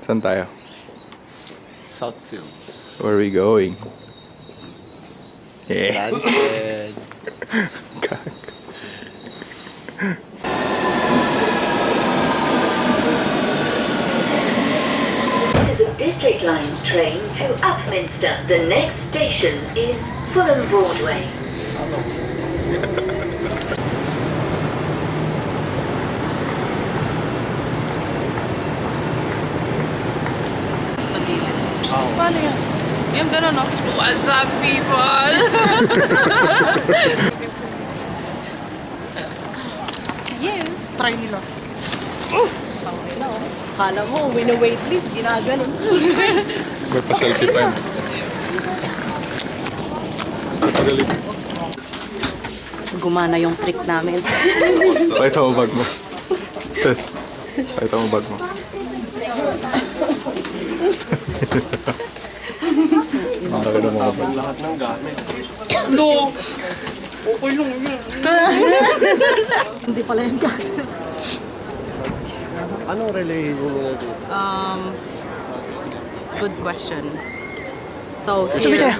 Saan tayo? Southfields. Where are we going? Yeah. Stansted. Kak. This is a District Line train to Upminster. The next station is Fulham Broadway. Sa gilid. Paano yan? Yung gano'n, no? What's up, people? Sige, try nila. Kala mo, wait-lift, ginaganon. May pa-selfie pa yun. Pagaling. Gumana yung trick namin. Pakita mo bag mo. Tess. Pakita mo bag mo. Pakita mo bag mo. Lahat ng gamit. No! Okay lang yun. Hindi pala yung gamit. Anong relay nila dito? Good question. So, here.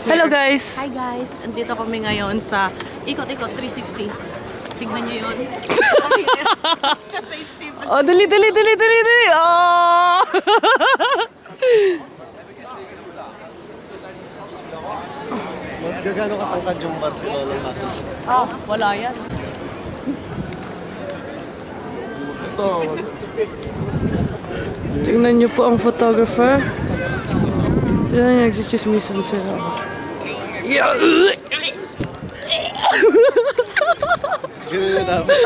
Hello guys! Hi guys! Andito kami ngayon sa Ikot-Ikot 360. Tignan nyo yun. Sa St. Stephen's. Oh, dali! Oh! Mas gagano katangkad yung Barcelona kaso. Ah, wala yan. Ito. Tingnan niyo po ang photographer. Yan, nagsichismisan sila. Gano'n na dapat.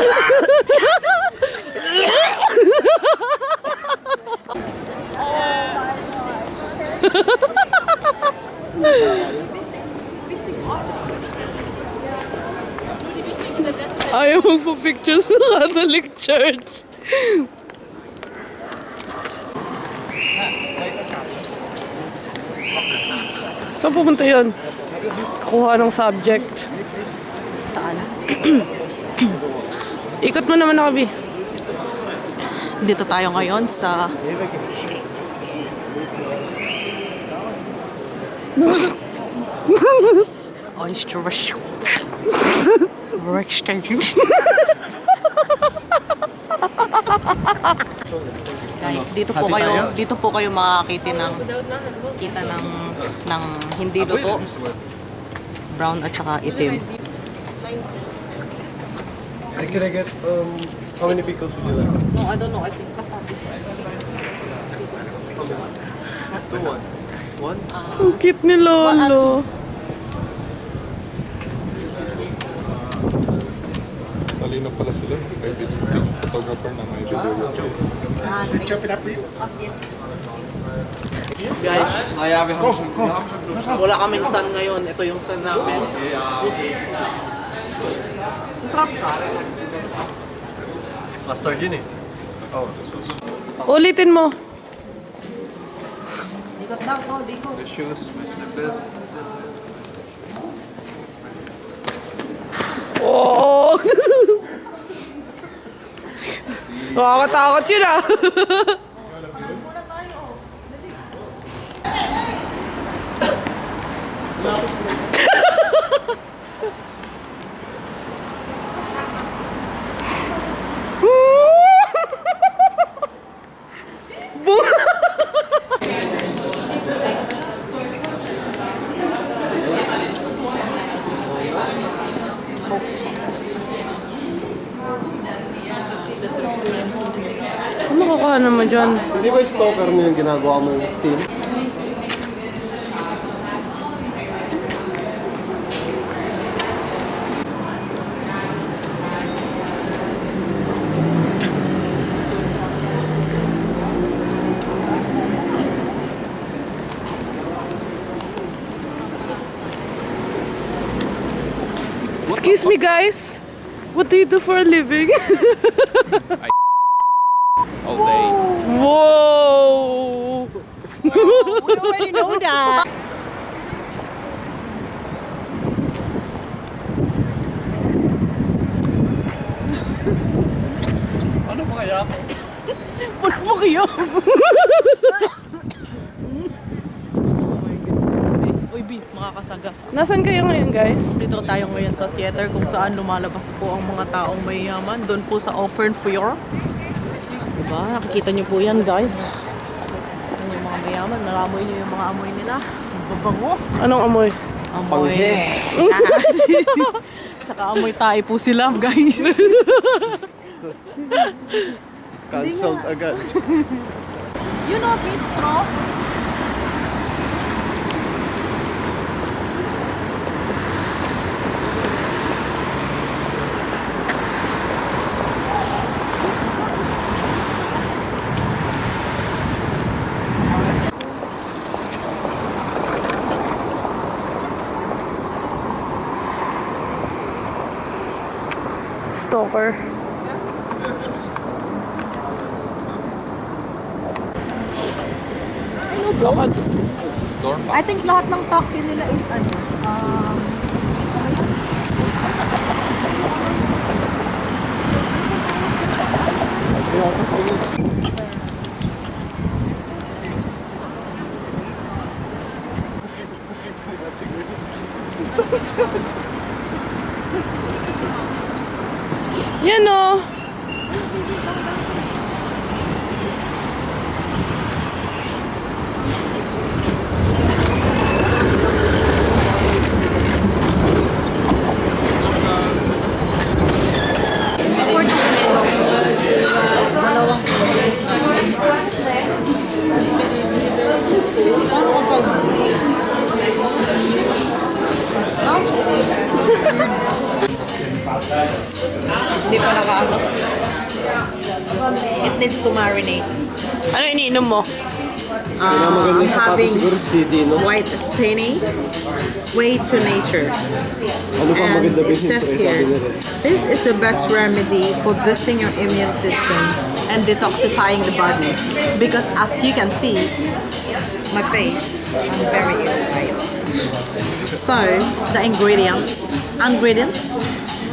Ayaw magpa-picture sa Catholic Church. Saan pupunta yun? Kuha ng subject. Saan? Ikot mo naman ako, Bi. Dito tayo ngayon sa... Oyster Guys, dito po kayo makakita ng hindi luto, brown at saka itim. Can I get, how many pickles would you like? No, I don't know. I think basta this one. Two, one. One? Ang cute ni Lolo. Talino pala sila. May photographer na may video. Should chop it up for you? Guys, wala kaming sun ngayon. Ito yung sun namin. Masarap siya. Mustard yun eh. Oh, sauce. Ulitin mo. Ikot daw to, dito. The shoes, match the belt. Oh! Nakakatakot yun ah. Ano kukuha naman dyan? Hindi ba yung stalker niyo yung ginagawa mo yung team? Excuse me guys. What do you do for a living? All day. Whoa! We already know that. Ano mga yak? Ano mo kayo? Uy, B, makakasagas. Nasaan kayo ngayon, guys? Dito tayo ngayon sa theater kung saan lumalabas po ang mga taong mayayaman. Doon po sa open floor. Diba? Nakikita niyo po yan, guys. Yan yung mga mayaman. Naramoy niyo yung mga amoy nila. Ang babango. Anong amoy? Amoy. Tsaka amoy tayo po sila, guys. Cancelled agad. You know bistro? Stalker. Lakad. I think lahat ng taxi nila is ano, Yan o. hindi pa nakaano. It needs to marinate. Ano iniinom mo? Maganda yung sapatos having siguro CD, no? white thinny, way to nature. Ano pa And maganda ba it says here, this is the best remedy for boosting your immune system and detoxifying the body. Because as you can see, my face, I'm very ill, guys. So, the ingredients,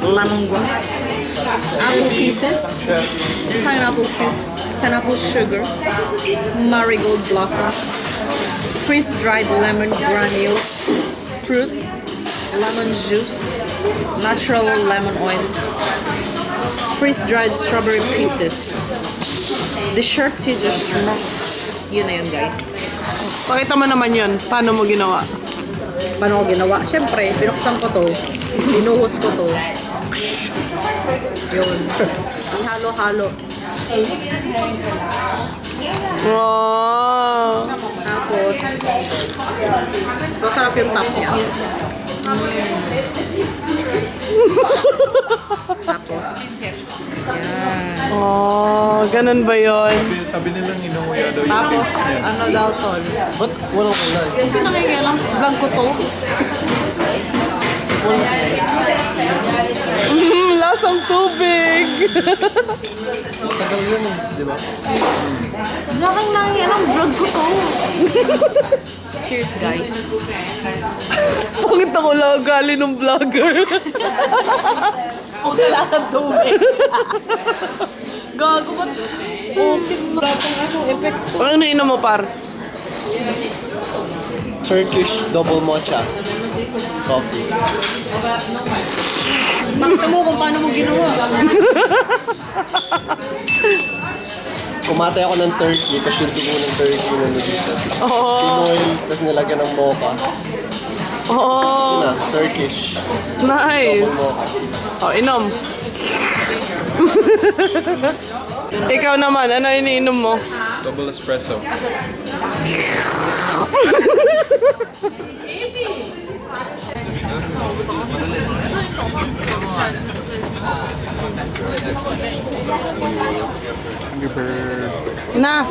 lemongrass, apple pieces, pineapple cubes, pineapple sugar, marigold blossoms, freeze-dried lemon granules, fruit, lemon juice, natural lemon oil, freeze-dried strawberry pieces. The shirts you just yun na yun, guys. Pakita mo naman yun. Paano mo ginawa? Paano ko ginawa? Siyempre, binuksan ko to, binuhos ko to. Yun. Halo-halo. Wow. Tapos, mas masarap yung top niya. Tapos, Oh, ganun ba yun? Sabi nilang inuuya daw yun. tapos, ano daw tol? Ba't walang kulay? Kasi nakikialam, vlog ko to. Lasang tubig. Tagal yun eh, di ba? Nakang nakikialam, vlog ko to. Cheers, guys. Pangit ako lang gali ng vlogger. Okay, lasang tubig. Gago, ba't? Okay, maraming ano, effect. Ano iniinom mo, par? Turkish double mocha coffee. Pakita mo kung paano mo ginawa. Kumatay ako ng turkey, tapos yung dugo ng turkey na dito. Pinoil, tapos nilagyan ng mocha. Oh, Yun na, Turkish nice. double mocha. Oh, inom. Ikaw naman, ano iniinom mo? Double espresso. Angry Bird. Na.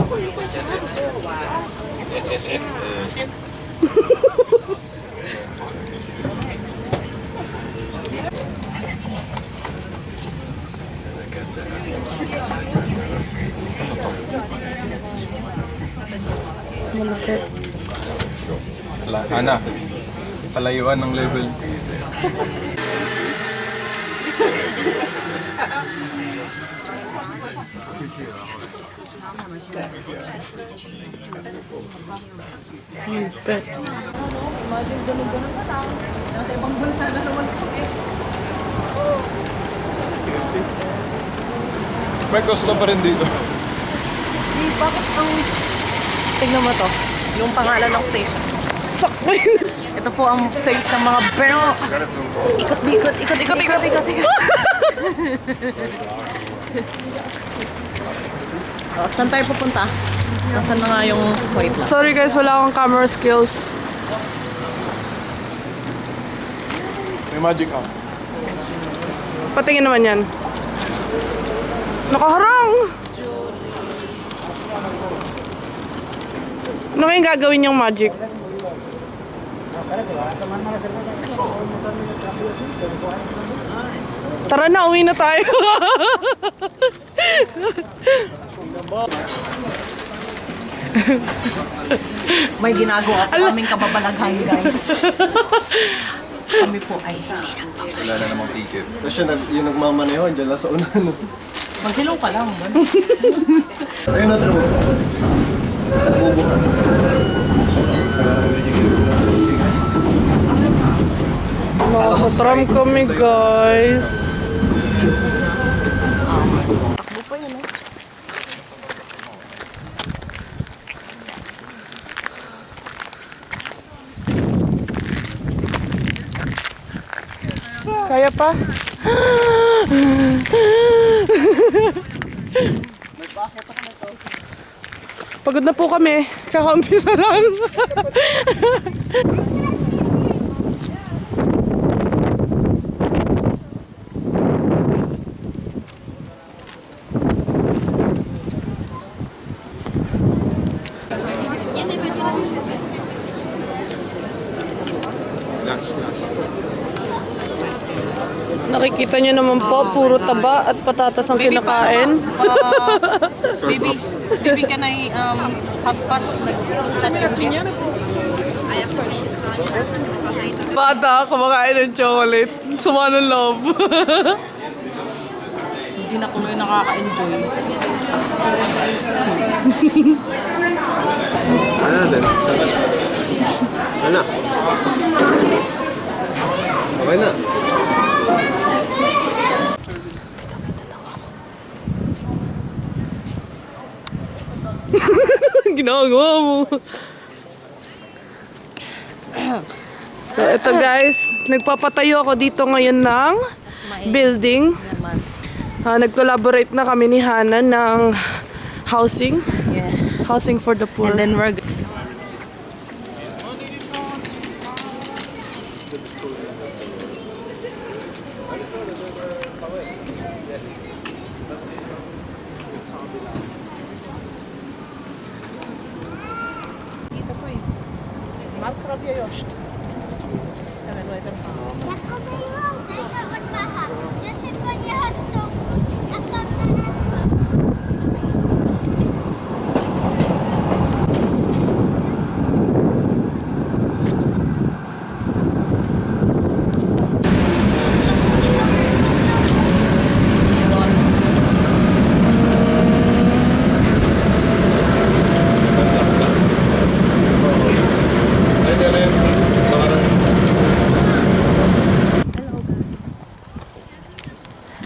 Malapit. Ana, palayuan ng level. Bet. Imagine ganun-ganun ka lang. Nasa ibang bansa na naman kami. May costo pa rin dito. Bakit ang... Tignan mo to. Yung pangalan ng station. Fuck mo yun. Ito po ang place ng mga bero. Ikot-bikot, ikot-ikot. Saan tayo pupunta? Nasaan na nga yung wait lang? Sorry guys, wala akong camera skills. May magic ah. Patingin naman yan. Nakaharang! Ano kayong gagawin yung magic? Tara na, uwi na tayo. May ginagawa sa aming kababalaghan, guys. Kami po ay hindi Wala na namang ticket. Tapos yung nagmamaneho, dyan lang sa unahan. Maghilong ka lang. Ayun na, true. Nagbubuhan. Nakakatram kami guys. Takbo pa yun, eh. Kaya pa? Pagod na po kami. Kakaumpisa lang. Last. Nakikita niyo naman po, puro taba at patatas ang kinakain. Baby, can I hotspot? Bata, kumakain ng chocolate. Suma ng loob. Hindi na kuloy nakaka-enjoy. Ano natin? Ano? Okay na. Ginagawa mo. So, ito guys, nagpapatayo ako dito ngayon ng building. Nag-collaborate na kami ni Hana ng housing. Housing for the poor. And then we're...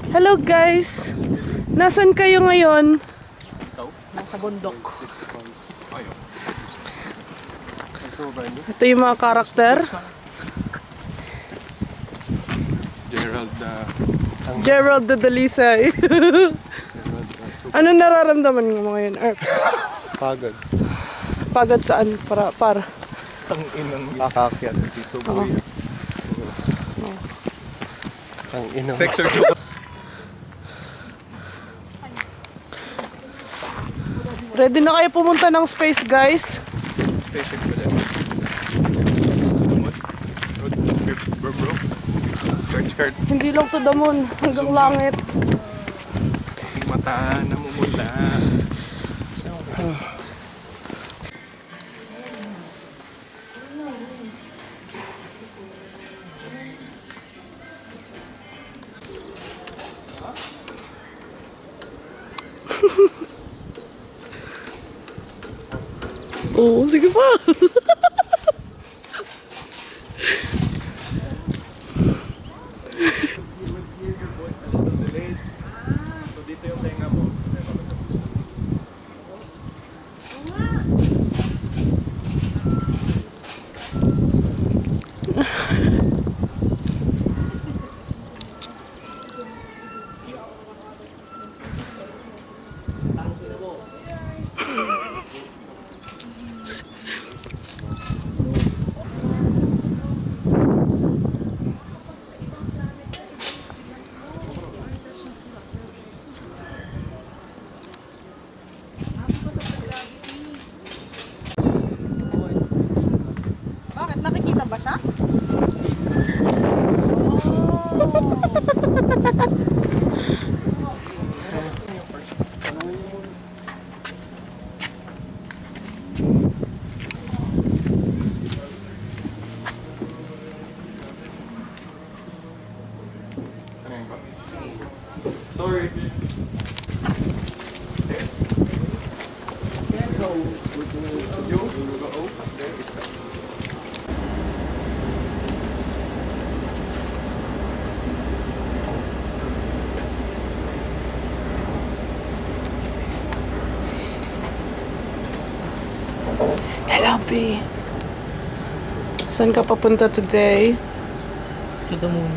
Hello guys! Nasaan kayo ngayon? Nasa bundok. Ito yung mga karakter. Gerald the Dalisay. Ano nararamdaman mo ngayon, Erps? Pagod. Pagod saan? Para. Ang inang kakakyat dito, boy. Ang inang... Sex or two? Ready na kayo pumunta ng space, guys? Station ko dyan. Bro. Skirt. Hindi lang to the moon, hanggang Zoom. langit. Aking mata namumula. Oo, sige pa. So dito yung tenga mo. Bakit? Nakikita ba siya? Sorry. Hello, B. Saan ka papunta today? To the moon.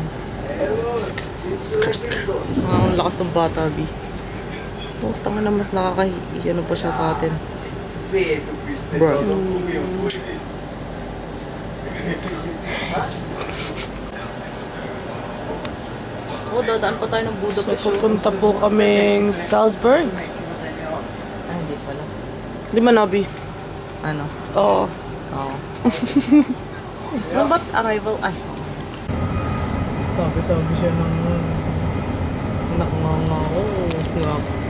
Ang lakas ng bata, B. Putang na, mas nakakahiya. Ano pa siya sa atin? Bro. Oh, dadaan pa tayo ng So, Budapest. pupunta po kaming Salzburg. Ah, hindi pala. Di ba, Nabi? Ano? Oo. Oo. Ano ba't arrival? Ay. Sabi siya ng nakanganga ako.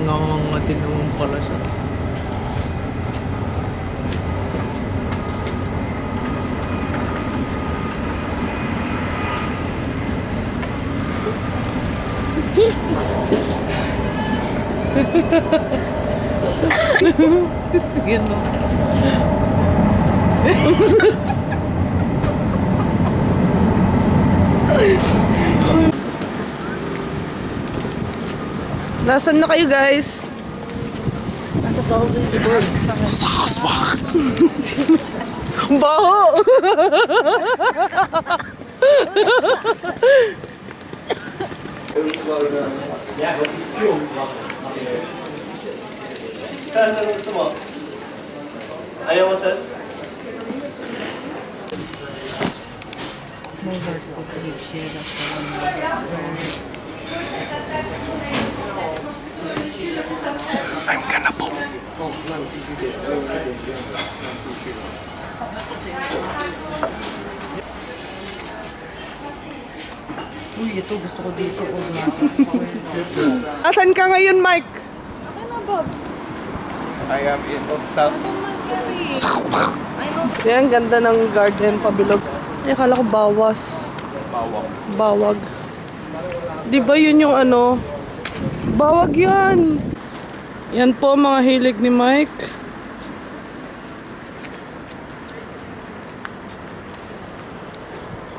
Ngangangatin naman pala siya. Sige no. Nasaan na kayo, guys? Nasa Salzburg. Baho! Sas, ano gusto mo? Ayaw mo, Sas? Mozart ko Felice. That's the one that's where... Uy, ito gusto ko dito. Old Market Square. Asan ka ngayon, Mike? Ano, Bobs? I am in Ostap. Yan, ganda ng garden, pabilog. Ay, akala ko bawas. Bawang. Bawag. Di ba yun yung ano? Bawag yan! Yan po mga hilig ni Mike.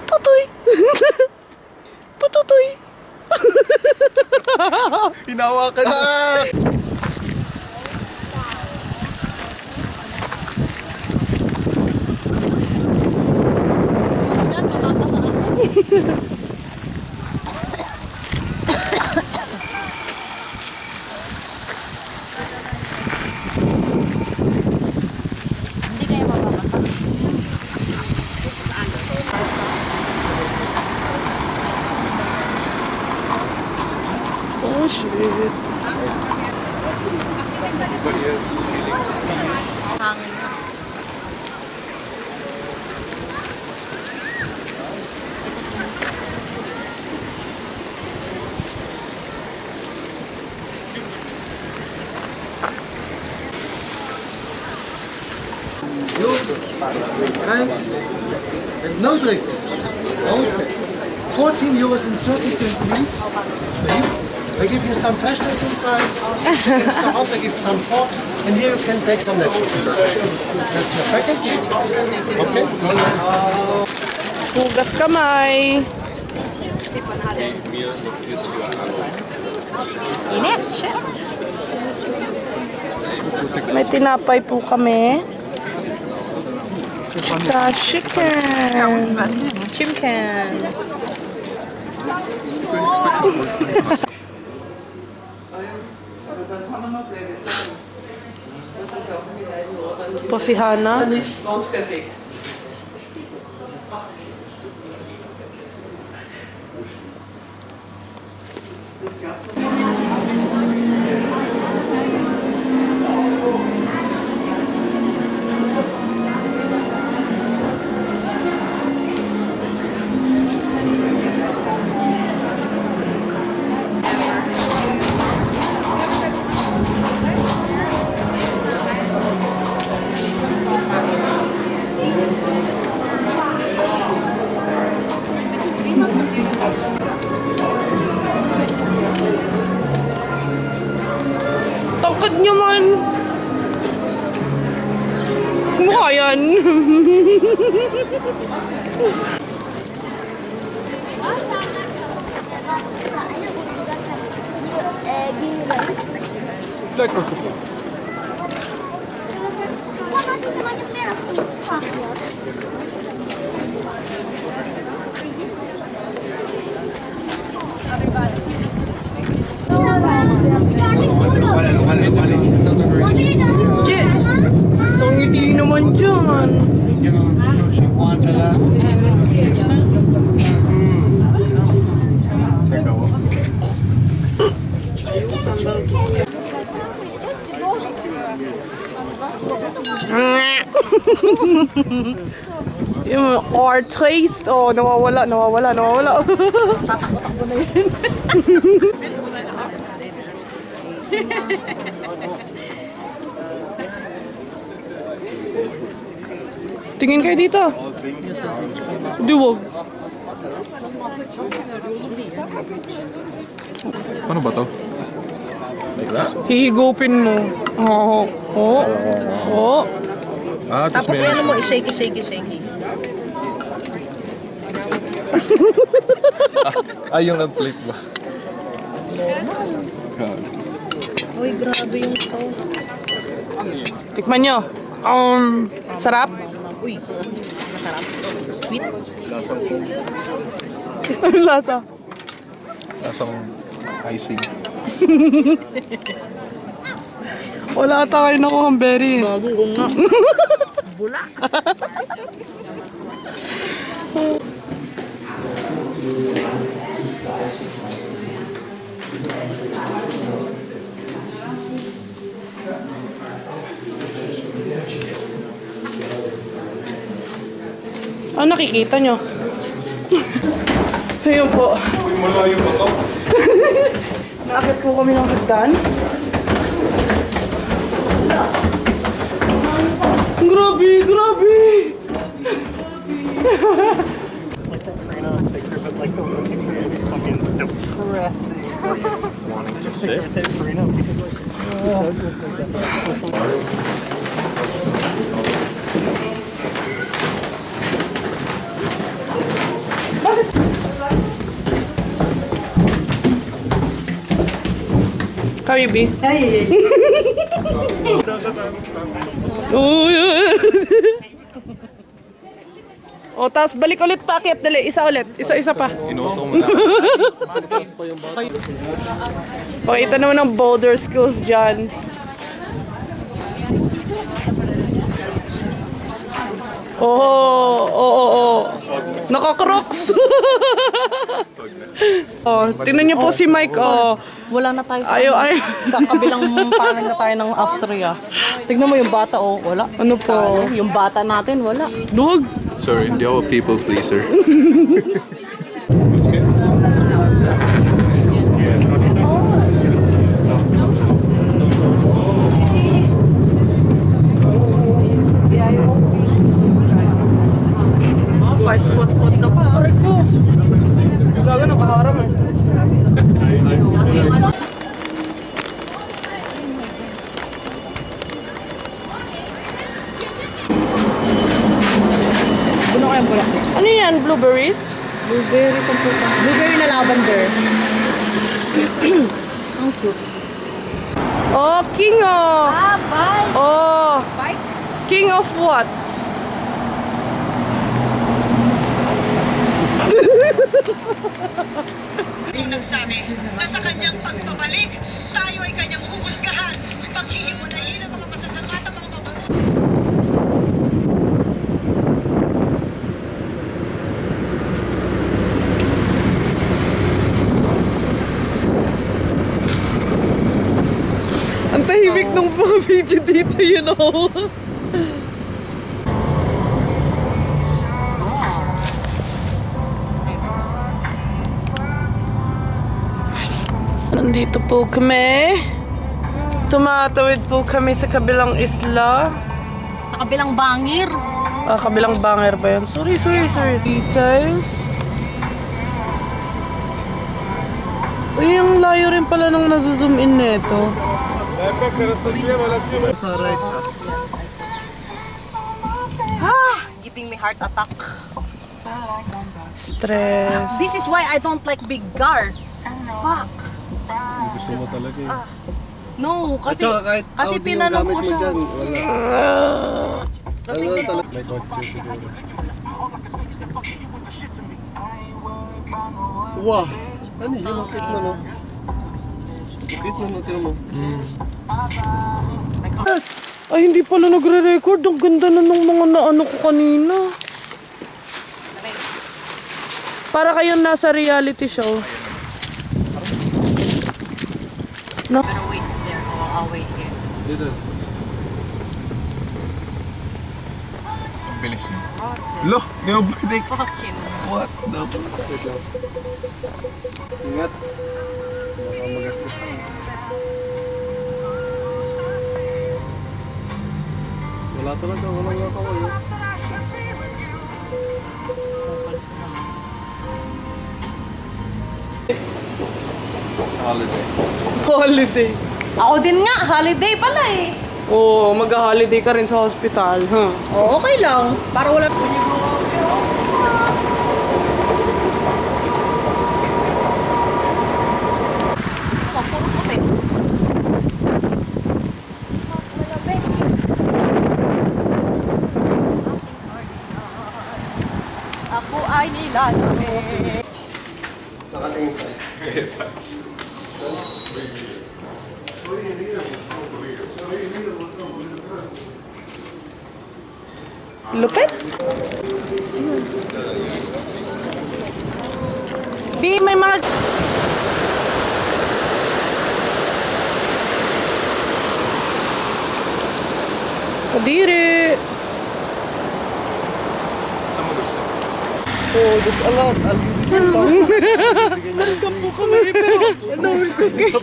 Tutoy! Patutoy! Hinawakan mo. Hindi kaya mababasa. Oh shit. Everybody else feeling. Hangin na. Eins, no drinks. Okay. 14 euros and 30 cents, please. It's free. They give you some freshness inside. Chicken salt, they give some forks. And here you can take some Netflix. That's your package. Okay. Hugas kamay. Init, shit. May tinapay po kami. Tsaka chicken. Chimken. Po si Hana. Tangkad niyo man. Mukha yan. Isang ngiti naman dyan. Yung our taste, oh, nawawala. Tatakbo na yun. Tingin kayo dito. Duwag. Ano ba to? Hihigupin mo. Oo. Oo. Oo. Ah, Tapos may ano mo, i-shakey. Ay, yung nag-plate ba? Uy, grabe yung soft. Tikman nyo. Sarap. Uy, masarap. Sweet. Ano lasa? Lasang icing. Wala ata kayo nakuha ang berry. Bago ko nga. Bula. Ah, nakikita nyo. Ayun po. Malayo ba to? Naakit po kami ng hagdan. Grabe! Wanting to sit? Kabibi. Oh, yeah. O, tapos balik ulit paakyat. Dali, isa ulit. Isa pa. Inuto mo na. O, ito naman ang boulder skills dyan. Oo. Naka-crocs. Oh, tingnan niyo po si Mike. Oh. Wala na tayo sa, Ayaw. sa kabilang panag na tayo ng Austria. Tignan mo yung bata, oh, wala. Ano po? Yung bata natin, wala. Dog. Sorry, hindi ako people pleaser. Spot ka pa. Gaga nakaharap eh. kayang pula? Ano yan? Blueberries? Blueberry, sampu pa. Blueberry na lavender. Ang cute. Oh, king of... bye. Oh, Bye. king of what? Yung nagsabi na sa kanyang pagpabalik, tayo ay kanyang huhusgahan. Paghihimunayin ang mga masasama at mga mabuti. Ang tahimik ng mga video dito, you know? Nandito po kami. Tumatawid po kami sa kabilang isla. Sa kabilang bangir. Kabilang banger ba yan? Sorry. Details. Uy, ang layo rin pala nung nasa-zoom in neto. Sa right. Giving me heart attack. Stress. This is why I don't like big car. Fuck. Gusto mo talaga eh. No, kasi At saka kahit kasi Audi yung tinanong gamit ko mo siya. dyan, wala. Kasi Ano talaga? May kotse siguro. Wow! Ano yun? Ang cute mo, no? Cute mo, tira mo. Ay, hindi pala nagre-record. Ang ganda na ng mga naano ko kanina. Para kayong nasa reality show. No? Better wait there. Oh, I'll wait here. Dito. Bilis niya. Lo, ni-overtake. Fucking. What the Wait lang. Ingat. Baka magasgas ako. Wala talaga, walang nga ako yun. Holiday. Holiday. Ako din nga, holiday pala eh. Oo, mag-holiday ka rin sa hospital, huh? Oh, okay lang. Para wala... Puro puti. Ako ay nilalamig. Nakatingin sa'yo. Lupit? B, may mga... Kadiri! Saan mo gusto? Oh, there's a lot. I'll give you $10. Po kami, pero... Ano, it's okay.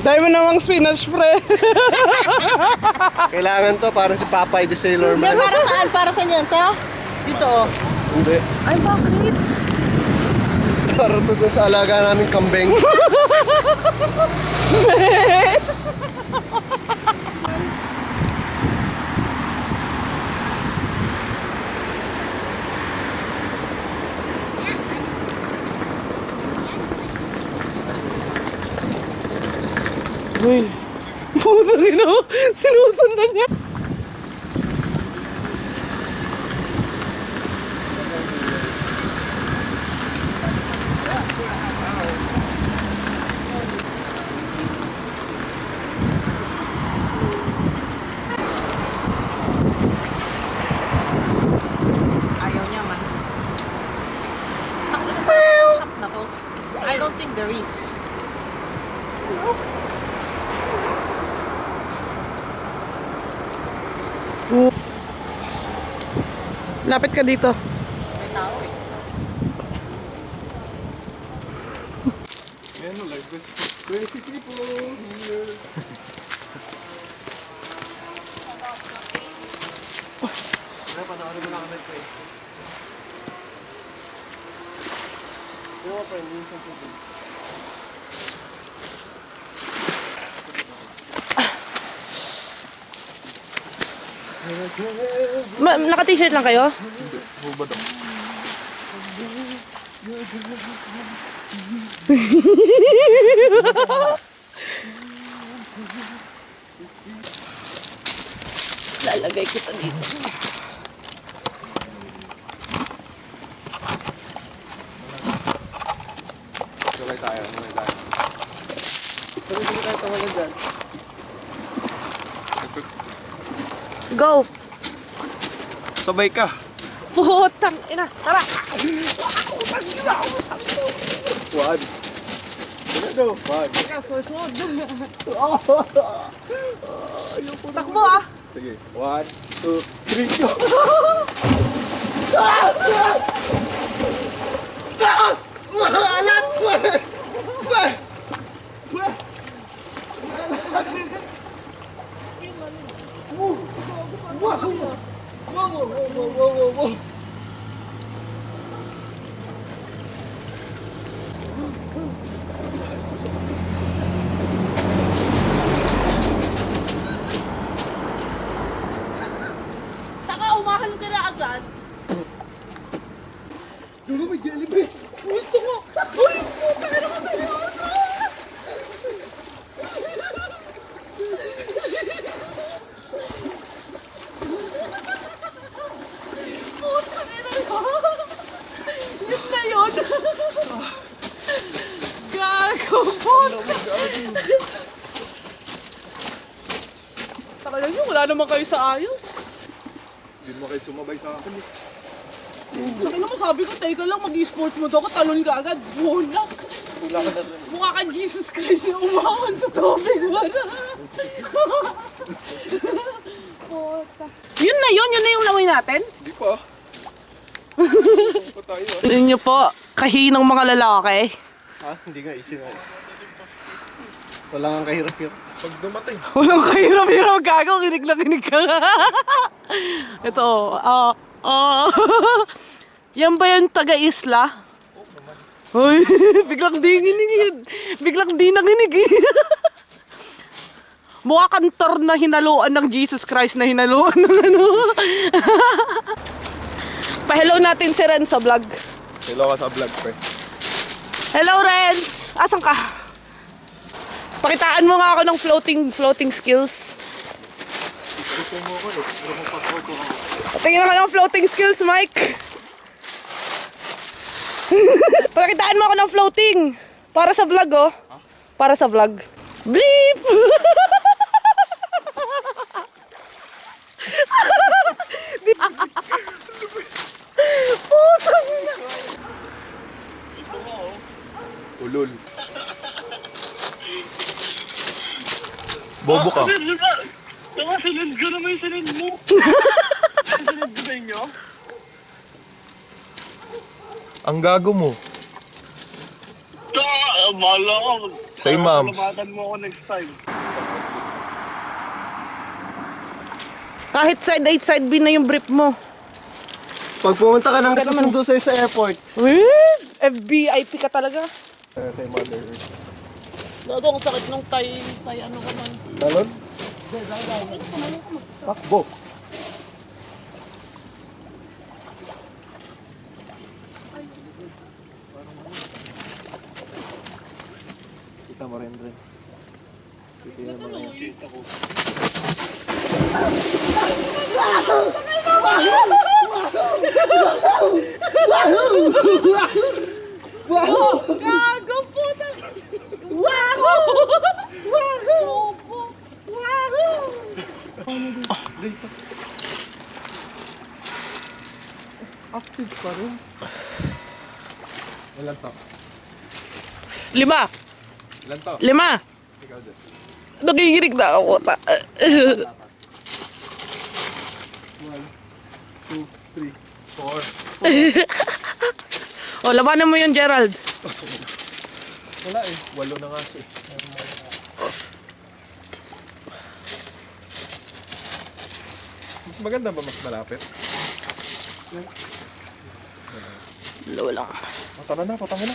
Dahil mo namang spinach, pre. Kailangan to para si Popeye the Sailor Yan, Man. para saan? Para saan yan? Sa? Dito oh. Hindi. Ay, bakit? Para to dun sa alaga namin kambing. Uy. Putang ina mo. Sinusundan niya. Ayaw niya man. Ako na sa shop na to. I don't think there is. Lapit ka dito. May tao eh. Crazy people here. Panoorin mo na kami ito eh. Diba pa, hindi sa tubig. Naka-t-shirt lang kayo? Hubad ako. Lalagay kita dito. Sabay tayo. Pero hindi tayo tawala dyan. Go! Sabay ka. Putang ina. Tara! One. Ano? One. Takbo ah! Sige. 1, 2, 3, go! Saka umahan ka na agad. Dugo, may jellyfish! Uy, tungo! Uy, puta ka naman seryoso! Puta ka na yun na yun! Gago, puta! Saka lang yun, wala naman kayo sa ayos. Hindi mo kayo sumabay sa akin. Sabi naman sabi ko, teka lang, mag-e-sports mo daw, talon ka agad. Bunak! Mukha ka Jesus Christ yung umawan sa tubig. Yun na yung laway natin. Hindi pa. Pa tayo ah. Yun nyo po, kahinang mga lalaki. Ha? Hindi nga, easy nga. Wala nga kahirap yun. Pag dumating. Walang kahirap-hirap, gago, kinig na kinig ka. Ito, yan ba yung taga-isla? Uy, biglang di nginig. Biglang di nanginig eh. Mukha kantor na hinaluan ng Jesus Christ na hinaluan ng ano. Pa-hello natin si Ren sa vlog. Hello ka sa vlog, pre. Hello, Ren! Asan ka? Pakitaan mo nga ako ng floating skills. Tingnan ka ng floating skills, Mike. Pakitaan mo ako ng floating. Para sa vlog, oh. Para sa vlog. Bleep! Ulol. Bobo ka. Nakasunod ka naman yung sunod mo. Sunod ko sa inyo? Ang gago mo. Bahala ka. Say, moms. Palamatan mo ako next time. Kahit side A, side B na yung brief mo. Pag pumunta ka ng kasusundo sa'yo sa airport, FBIP ka talaga. Kay Mother Earth. Gago, ang sakit nung tay ano ka man. talon? Takbo. Kita mo rin, Ren. Kita mo rin. Gago po na. Wahoo! Wahoo! Wahoo! Active pa rin. Ilan to? 5. Ilan to? 5. Ikaw dyan. Nakikinig na ako. 4. O, labanan mo yun, Gerald. Wala eh. 8 na nga siya. Mas maganda ba mas malapit? Dalawa lang. Oh, tara na, patama na.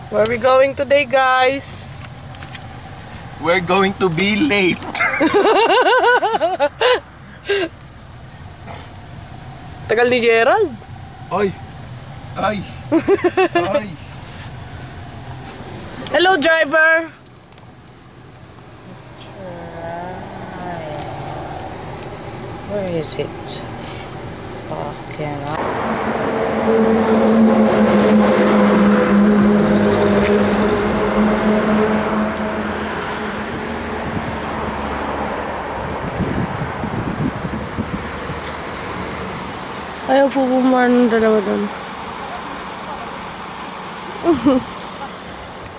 Where are we going today, guys? We're going to be late. Tagal ni Gerald. Ay! Ay! Ay! Hello, driver. Where is it? Fucking Ayaw po bumar ng dalawa doon.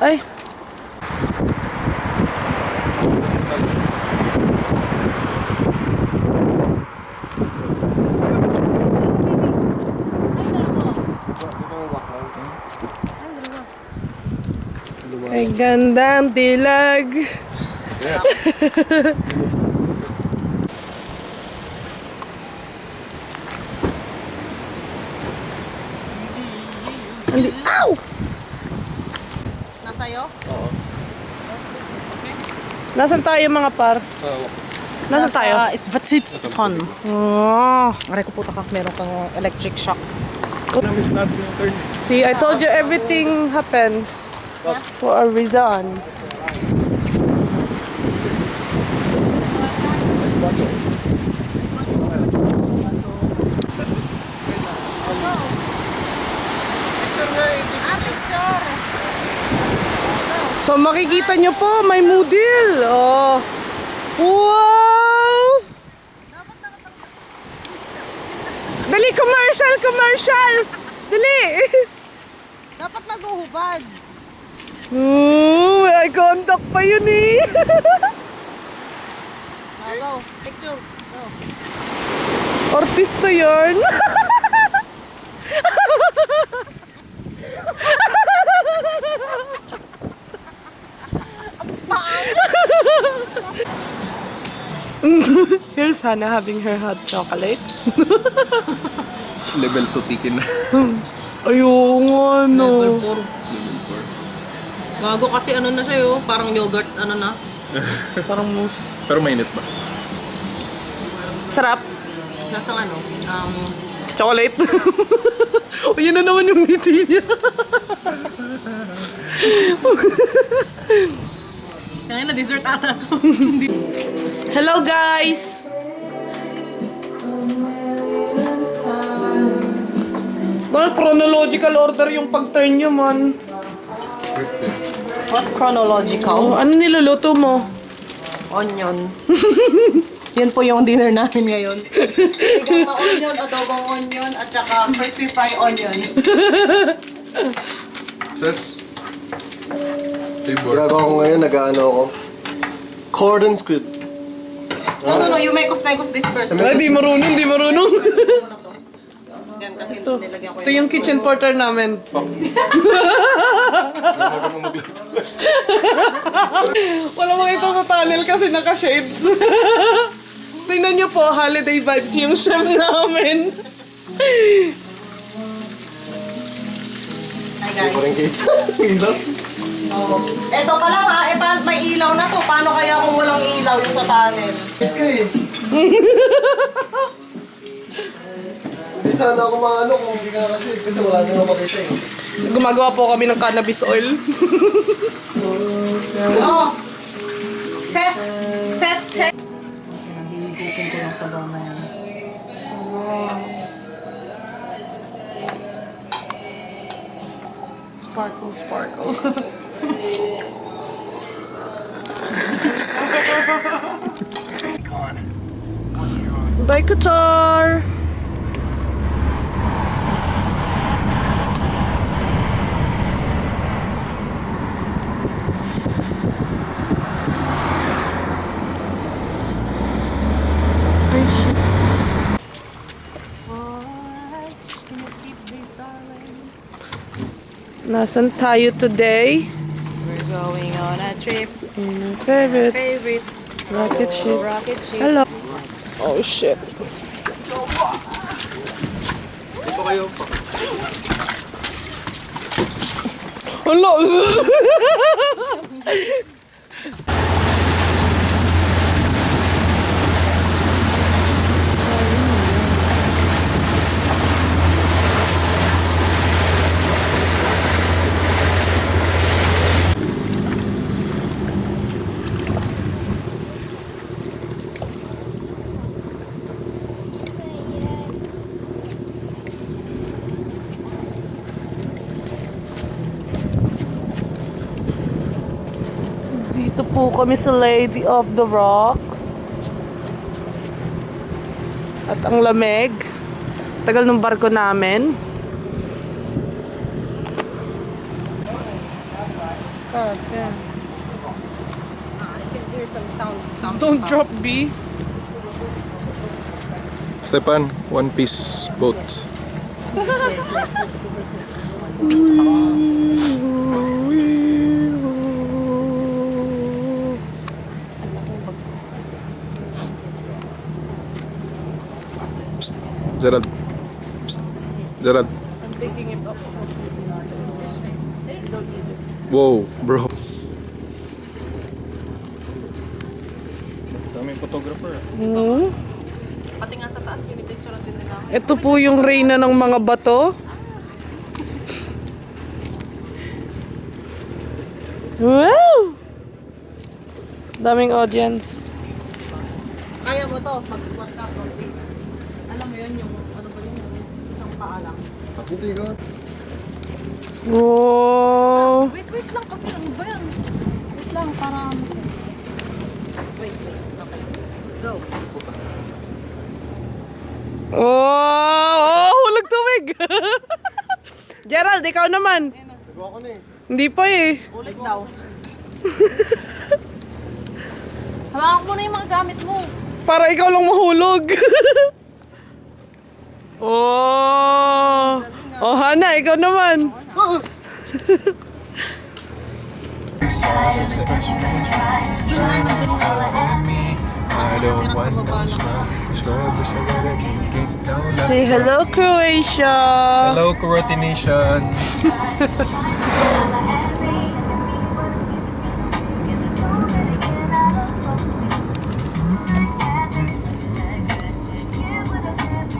Ay. Ay, gandang dilag. Ow! Nasa'yo? Nasaan tayo mga par? Nasaan tayo? Isvatsitfon. Oh. Aray ko puta ka, meron kang electric shock. Namiss natin yung turn. See, I told you everything happens for a reason. So makikita nyo po, may moodle. Oh. Wow! Dali, commercial, commercial! Dali! Dapat naguhubad. May eye contact pa yun eh. Go, picture. Artista yun. Here's Hannah having her hot chocolate. Level 2 tikin na. Ayun nga no. Level 4. Gago kasi ano na siya yun, parang yogurt, ano na. Parang mousse. Pero mainit ba? Sarap. Nasang ano, Chocolate. O yun na naman yung ngiti niya. kaya na dessert ata to. Hello guys! Well, chronological order yung pag-turn nyo man. What's chronological? Oh, ano niluluto mo? Onion. Yan po yung dinner namin ngayon. Bigang na onion, adobong onion, at saka crispy fried onion. Ses? Table. Ginagawa ko ngayon, nag-ano ako. Cordon squid. No, you make us this first. Ay, di marunong, di marunong. Yan, kasi nilagyan ko Ito yung kitchen porter namin. Wala mga ito sa tunnel kasi naka-shades. Tingnan nyo po, holiday vibes yung chef namin. Hi guys. Parang kita. Ilaw. Eto pa lang ha, may ilaw na to. Paano kaya kung walang ilaw yung sa tunnel? Okay. Hindi sana ako maano kung hindi ka kasi wala na makita eh. Gumagawa po kami ng cannabis oil. Oh! Test! Test! Test! Hihigutin ko lang sa baw na yan. Sparkle, sparkle. Bye, Qatar! Nasaan tayo today? We're going on a trip. In our favorite Favorite rocket ship. rocket ship. Hello. Oh shit. Dito kayo. Hello. po kami sa Lady of the Rocks. At ang lamig. Tagal ng barko namin. God, yeah. I can hear some sounds coming. Don't drop B. Stepan, one piece boat. Peace pa. Gerald. Psst. Gerald. I'm taking it off. Wow, bro. Daming photographer. Pati nga sa taas, pinipicture din nila. Ito po yung reyna ng mga bato. Wow! Daming audience. Kaya mo to, mag-squat ka for this. Alam mo yun, yung ano ba yun, yung isang paa lang. Wow! Wait lang kasi, ano ba yan? Wait lang, para... Wait, okay. Go. Oh, hulag tubig. Gerald, ikaw naman. Nagawa ko na eh. Hindi pa eh. Ulit daw. Hawakan mo na yung mga gamit mo. Para ikaw lang mahulog. Oh. Oh, Hana, ikaw naman. I don't want no scrubbers, I gotta keep it down. Say hello, Croatia. Hello, Karate Nation.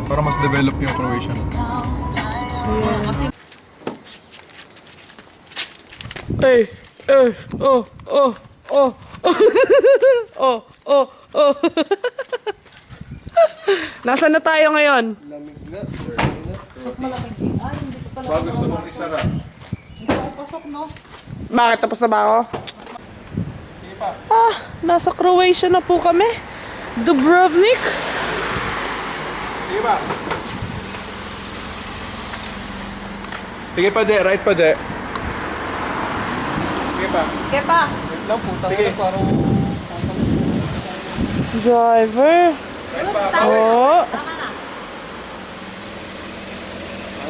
Para mas develop yung Croatian. Hey, oh, oh, oh, oh, oh, oh. Nasaan na tayo ngayon? Lamig na, dirty na. Bago gusto mong isara. Pasok, no? Bakit? Tapos na ba ako? Ah, nasa Croatia na po kami. Dubrovnik. Sige pa. Sige pa, Je. Right pa, Je. Sige pa. Kaya pa. Wait lang, putang ina, parang... Driver. Oh. Tama na.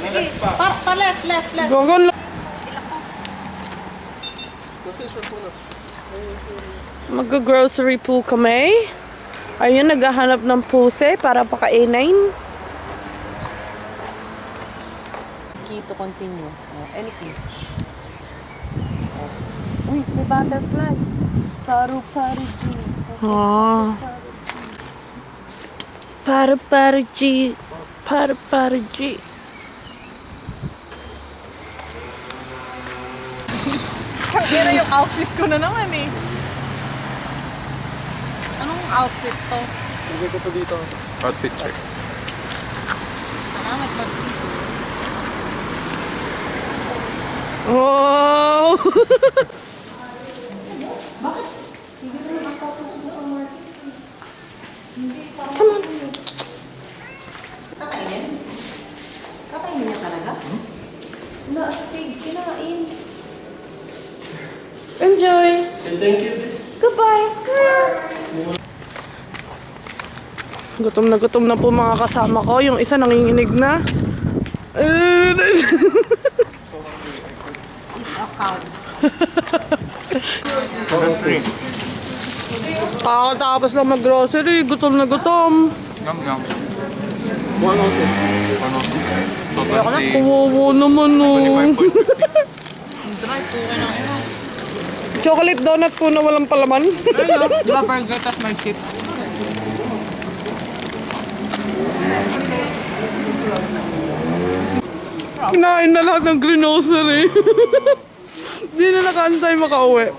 Sige, pa left. Gogon lang. Kasi isa po na. Mag-grocery po kami. Ayun, naghahanap ng puse para pakainin. Key to continue. Anything. Uy, may butterfly. Paru-paru-G. Ah. Paru-paru-G. Paru-paru-G. Yan na yung outfit ko na naman eh. Anong outfit to? Hindi ko to dito. Outfit check. Salamat, Babsi. Wow! Come on. Kakainin? Kakainin niya talaga? Na-astig, kinain. Enjoy. Say thank you. Goodbye. Gutom na po mga kasama ko. Yung isa nanginginig na. Kakatapos lang mag-grocery. Gutom na gutom. Yum, yum. Kawawa naman oh. Chocolate donut po na walang palaman. Di ba burger tas may chips? Kinain na lahat ng grocery. Di na nakaantay makauwi.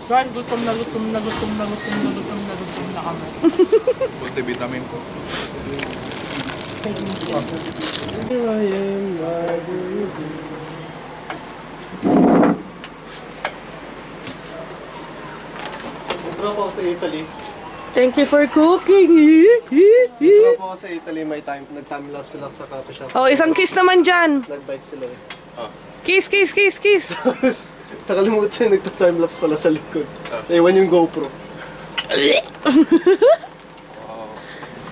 Guys, gutom na kami. Multivitamin po. sa Italy. Thank you for cooking. Dito po ako sa Italy, nag-time lapse sila sa coffee shop. Oh, isang kiss naman dyan. Nag-bike sila eh. Kiss, kiss, kiss, kiss. Nakalimutan, nagta-time lapse pala sa likod. Naiwan yung GoPro.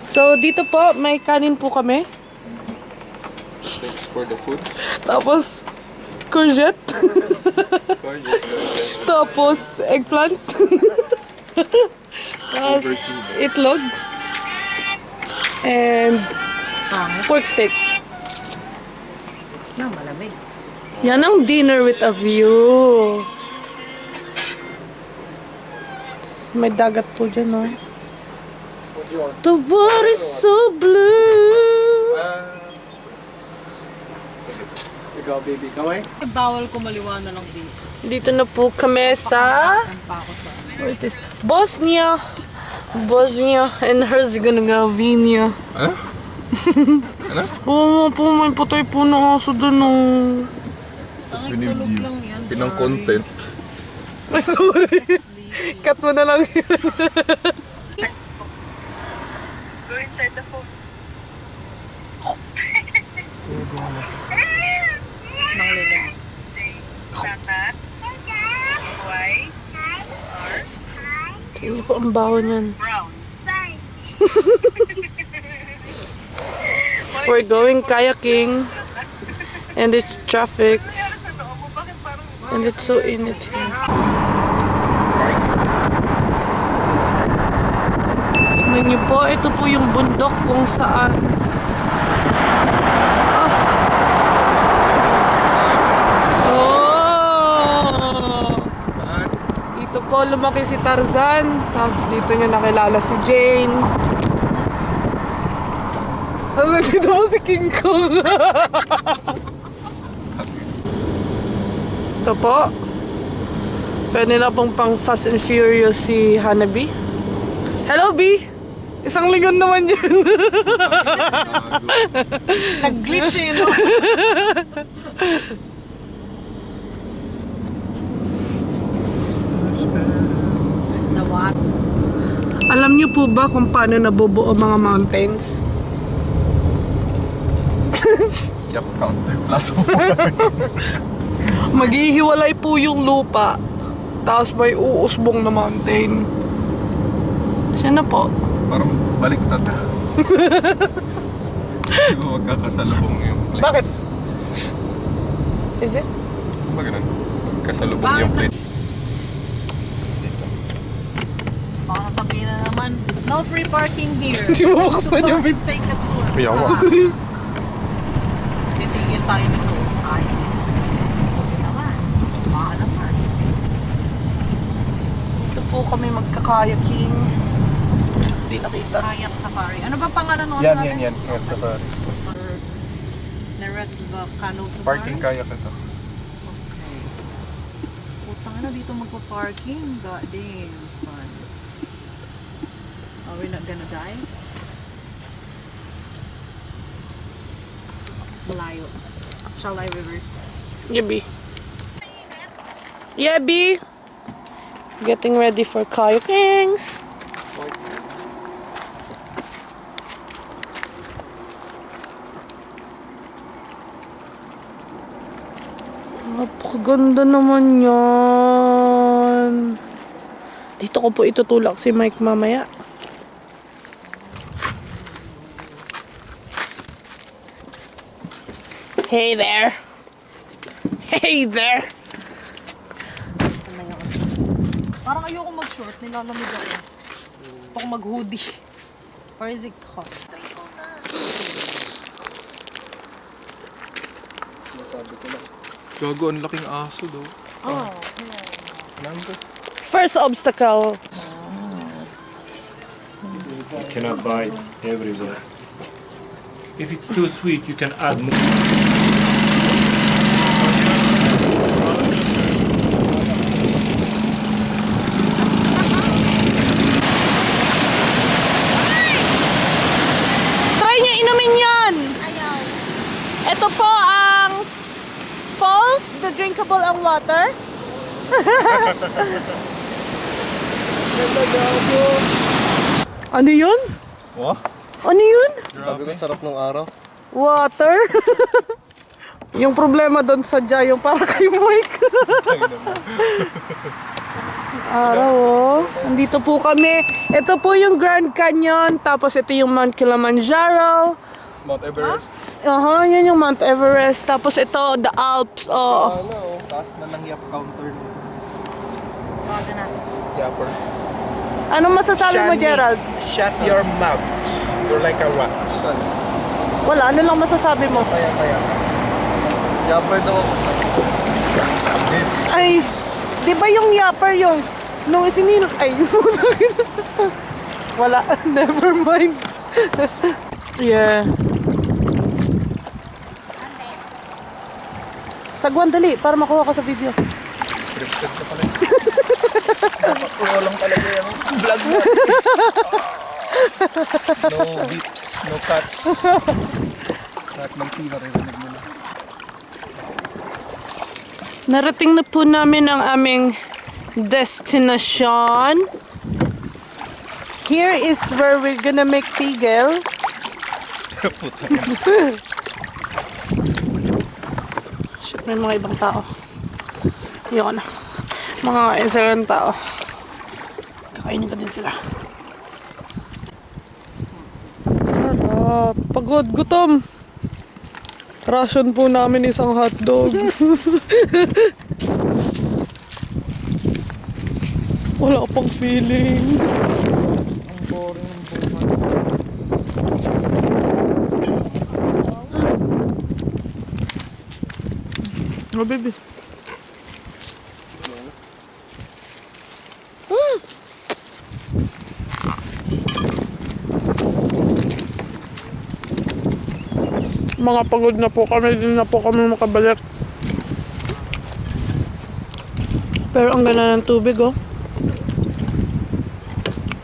So, dito po, may kanin po kami. Thanks for the food. Tapos, courgette. Gorgeous. Tapos, eggplant. Tapos, itlog. And, pork steak. Yan ang dinner with a view. May dagat po dyan, no? The water is so blue. Ikaw, baby, kamay? Bawal ko maliwana lang dito. Dito na po kami sa... Where is this? Bosnia. Bosnia and Herzegovina. Ano? Ano? Oo po, may patay po na aso doon, oh. Binibigyo. Pinang content. Ay, sorry. Cut mo na lang yun. Go inside the phone. Say, Tata. Why? Or Tingnan niyo po ang baho niyan. brown. We're going kayaking. And it's traffic. Nangyari sa noo mo? Bakit parang... And it's so init here. Tingnan niyo po, ito po yung bundok kung saan. Oh! Dito po lumaki si Tarzan. Tapos dito niya nakilala si Jane. Tapos dito po si King Kong. Ito po. Pwede na pong pang Fast and Furious si Hanabi. Hello, B! Isang lingon naman yan. Nag-glitch yun, no? There's the what? Alam niyo po ba kung paano nabubuo mga mountains? Yup, counter plus 1. Maghihiwalay po yung lupa. Tapos may uusbong na mountain. Siya na po. Parang baliktad na. Hindi mo magkakasalubong yung plates. Bakit? Is it? Ba ganun? Magkasalubong yung plate. Baka sabihin na naman, no free parking here. Hindi mo buksan yung bit. Take a tour. Yawa. Titigil tayo nito. Ay. Okay naman. Baka naman. Dito po kami magkakayakings. Hindi nakita. Kayak safari. Ano ba pangalan nun? Yan. Kayak safari. Neretva Canoe Safari? Parking kayak ito. Putang na dito magpa-parking. God damn, son. Are we not gonna die? Malayo. Shall I reverse? Yeah, B. Yeah, B. Getting ready for kayakings. Napakaganda naman yan. Dito ko po itutulak si Mike mamaya. Hey there. Hey there. Parang ayoko mag-short. Nilalamig ako. Gusto ko mag-hoodie. Or is it hot? Masabi ko lang. Gago, ang laking aso daw. Oh. First obstacle. You cannot buy it everywhere. If it's too sweet, you can add more. Try niyo inumin yan. Ito po ang falls, the drinkable ang water. Ano yun? Wah? Ano yun? Sabi ko sarap ng araw. Water? Yung problema doon sa yung para kay Mike. Araw oh. Andito po kami. Ito po yung Grand Canyon. Tapos ito yung Mount Kilimanjaro. Mount Everest. Aha, yan yung Mount Everest. Tapos ito, the Alps. Oh. Ano, taas na ng yap counter nito. Yapper. Anong masasabi mo, Gerald? Shut your mouth. You're like a what? Saan? Wala, ano lang masasabi mo? Kaya. Yapper daw ako. Ay, di ba yung yapper yung nung isinil... Ay, wala, never mind. Yeah. Sagwan, dali, para makuha ka sa video. Scripted ka pala. Puro lang talaga yung vlog mo. No beeps, no cuts. Lahat ng tea maririnig mo na. Narating na po namin ang aming destination. Here is where we're gonna make tigel. Shit, may mga ibang tao. Ayoko na. Mga isang tao. Kakainin ko din sila. Sarap. Pagod, gutom. Ration po namin isang hotdog. Wala pang feeling. Ang boring ng buhay. Oh, baby. Mga pagod na po kami, din na po kami makabalik. Pero ang ganda ng tubig, oh.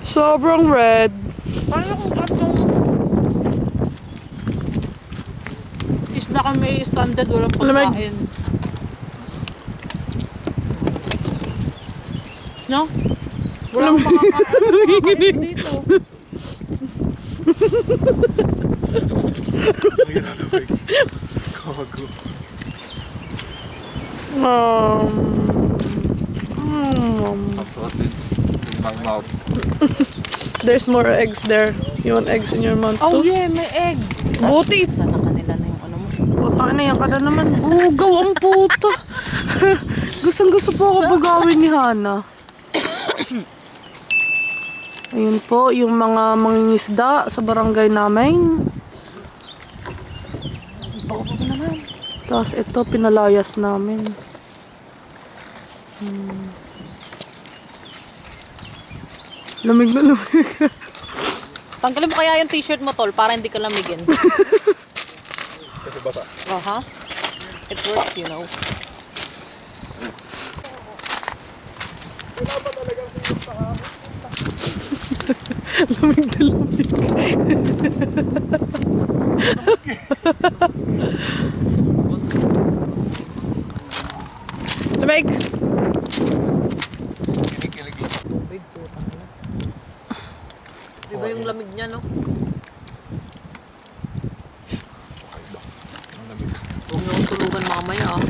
Sobrang red. Paano kung katong isda kami standard, walang pagkain? No? Walang makakain dito. Kago. My mouth. There's more eggs there. You want eggs in your mouth too? Oh yeah, may egg. Buti! Sana kanila na yung ano mo. Puta na yan ka na naman. Bugaw ang puta. Gustong gusto po ako bugawin ni Hana. Ayun po, yung mga mangingisda sa barangay namin. Tapos ito, pinalayas namin. Lamig na lamig. Tanggalin mo kaya yung t-shirt mo, tol, para hindi ka lamigin. Kasi basa. Aha. It works, you know. Lamig na lamig. Lamig! Kinikilig lang. Diba yung lamig niya, no? Huwag nyo tulugan mamaya, ah.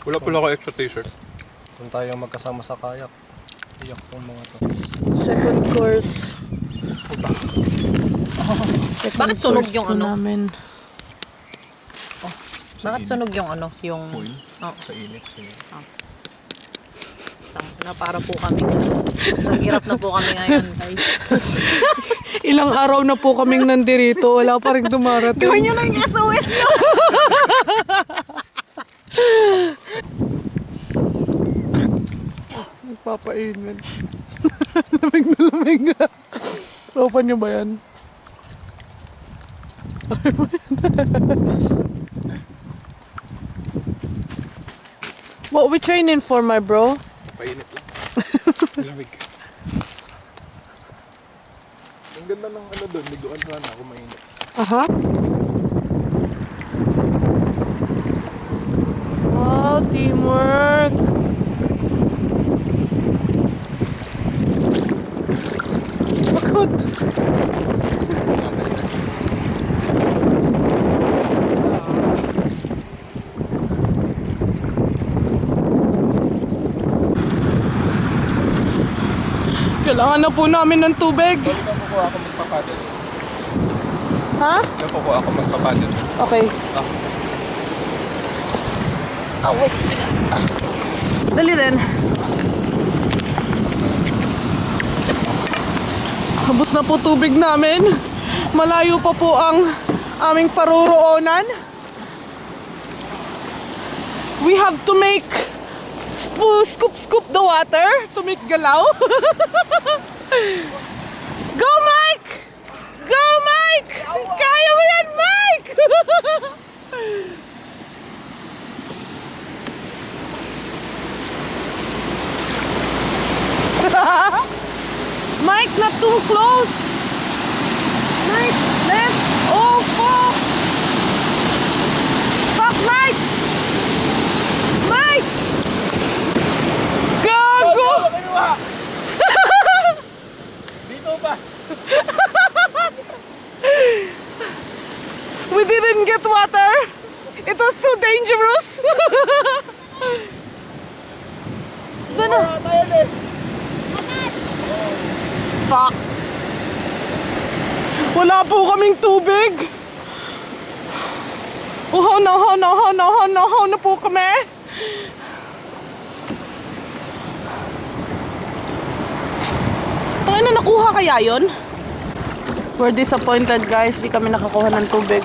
Wala pala ako extra t-shirt. Kung tayo magkasama sa kayak. Iyak pong mga to. Second course. Bakit sunog yung po ano? Namin. Bakit sunog yung ano? Yung... Foil? Oh, Sa init. na para po kami. Naghirap na po kami ngayon, guys. Ilang araw na po kaming nandirito. Wala pa rin dumarating. Gawin nyo na yung SOS nyo! Nagpapainit. Lamig na lamig nga. Open nyo ba yan? What we training for, my bro? Painit lang. Lamig. Ang ganda ng ano doon, liguan sana ako mainit. Aha. Wow, teamwork. Kailangan na po namin ng tubig. Balikan mo ko ako magpapadel. Ha? Balikan ko ako magpapadel. Okay. Oh, wait. Dali din. Habos na po tubig namin. Malayo pa po ang aming paruroonan. We have to make scoop the water to make galaw. Go, Mike! Go, Mike! Kaya mo yan, Mike! Mike, not too close! Mike, left! Oh, fuck! Fuck, Mike! Mike! Gago! Dito ba? We didn't get water! It was too dangerous! Doon. Fuck! Wala po kaming tubig! Uhaw na po kami! Tangina, nakuha kaya yun? We're disappointed guys, di kami nakakuha ng tubig.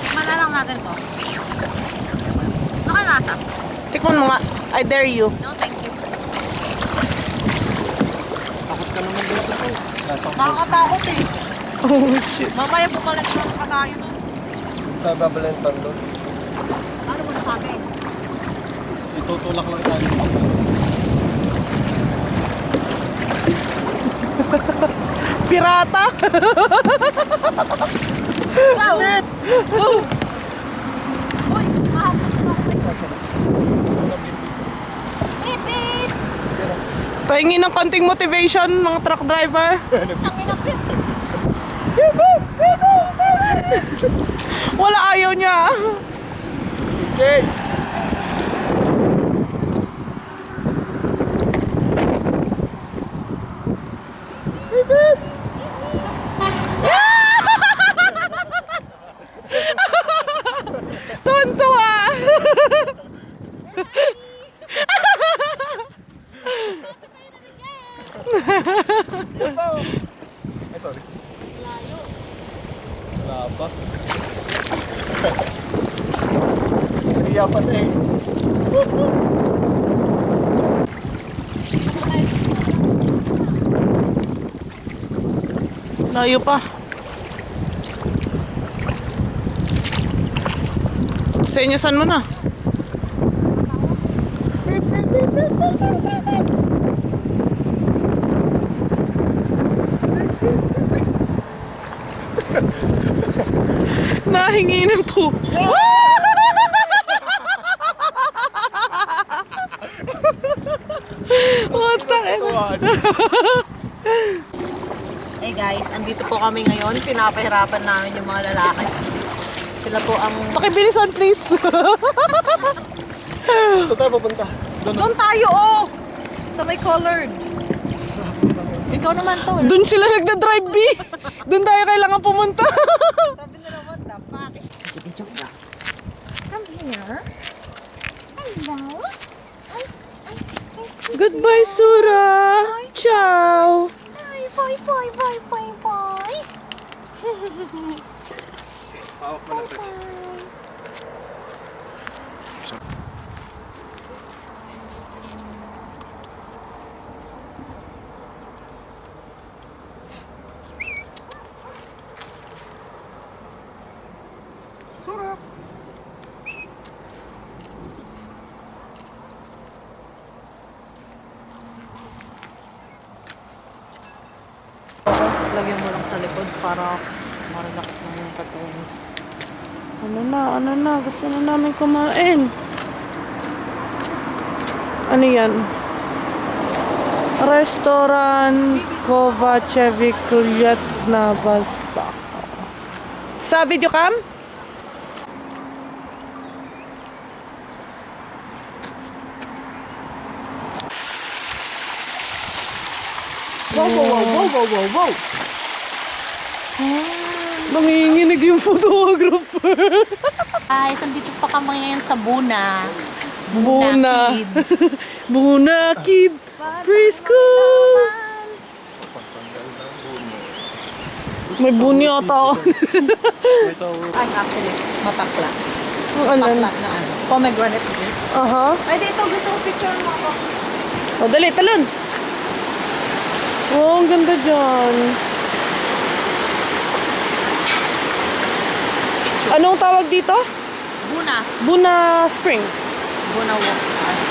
Tikman na lang natin to. Nakanata. Tikman mo nga, I dare you. No, thank you. Takot ka naman dito po. Nakakatakot eh. Oh shit. Mamaya pumalit na pa tayo doon. Babalentan doon. Ano mo nasabi? Itutulak lang tayo. Pirata! Wow! Uy, mahapos na ako. Beep, beep! Pahingi ng konting motivation mga truck driver. Ang inapit. Wala, ayaw niya. Okay. Tuwan-tuwa. Ay, sorry. Wala pa. Iya pa na eh. Layo pa. Senyasan mo na. Nahingi ng to. What the hell? Hey guys, andito po kami ngayon. Pinapahirapan namin yung mga lalaki. Sila po ang... Pakibilisan please. Saan tayo papunta? Doon tayo, oh! Sa may colored. Ikaw naman to. Doon sila nagda-drive B. Doon tayo kailangan pumunta. Sabi na naman, bakit? Come here. Hello. Goodbye, Sura. Ciao. Ay, bye, bye, bye, bye, bye. Pawak mo na, Tesh. Sura. Lagyan mo lang sa likod para ma-relax na yung katawan. Ano na, gusto na namin kumain. Ano yan? Restaurant Kovacevic Lyatna Basta. Sa video cam? Wow. Nanginginig yung photographer. Guys, andito pa kami ngayon sa Buna. Buna. Kid. Buna Kid Preschool. May buni ata ako. Ay, actually, mapakla. Ang alam. Pakla na ano. Pomegranate juice. Aha. Ay, dito. Gusto ko picture mo ako. O, dali, talon. Oh, ang ganda dyan. Anong tawag dito? Buna. Buna Spring. Buna walk.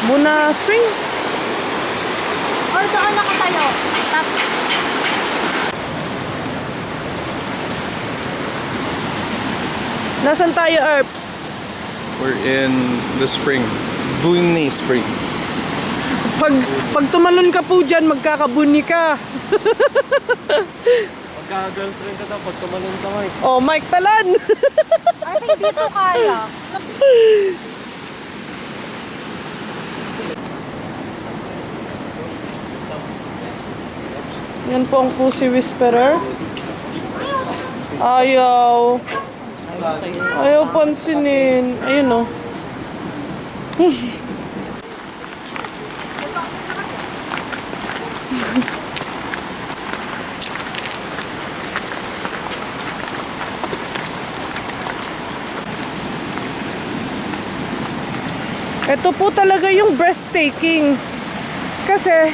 Buna Spring? Or doon nakatayo. Tas, Nasaan tayo, Earps? We're in the spring. Buni Spring. Pag tumalon ka po dyan, magkakabuni ka. Magka-girlfriend ka daw pag tumalon ka, Mike. Oh, Mike, talan! ay, hindi to kaya. Yan po ang Pussy Whisperer. Ayaw. Ayaw pansinin. Ayun, oh. Ito po talaga yung breathtaking. Kasi,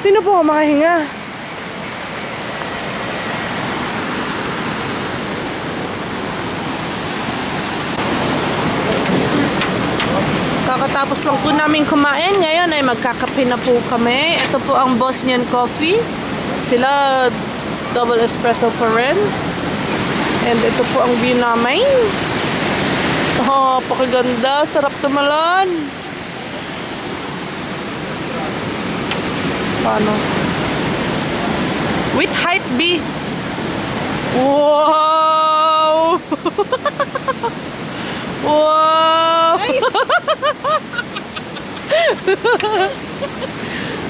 di na po ako makahinga. Kakatapos lang po namin kumain. Ngayon ay magkakape na po kami. Ito po ang Bosnian Coffee. Sila double espresso pa rin. And ito po ang view namin. Oh, pakaganda. Sarap tumalan. Paano? With height B. Wow! Wow!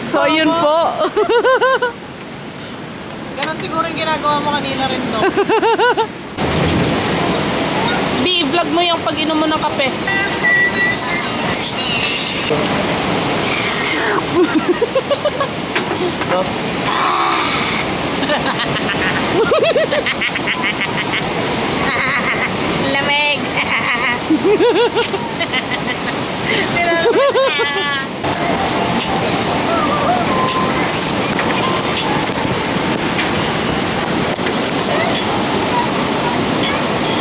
So, ayun po. Ganon siguro yung ginagawa mo kanina rin, no? B, vlog mo yung pag-inom mo ng kape. Lamig!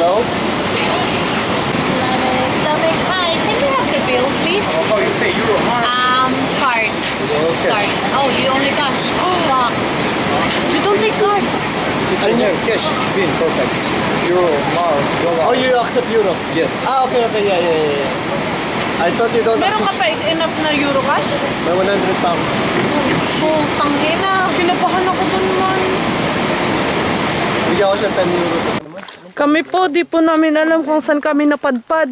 No? Lamig. Hi, can you have the bill, please? Oh, you pay euro, Card. Okay. Card. Oh, you only cash. Oh, fuck. You don't take card. I know, cash, spin, perfect. Euro, Mars, dollar. Oh, you accept euro? Yes. Ah, okay, yeah. I thought you don't Meron ka accept. pa enough na euro cash? May 100 pounds. Putang ina. Kinabahan ako dun man. Bigyan ko siya 10 euro. Kami po, di po namin alam kung saan kami napadpad.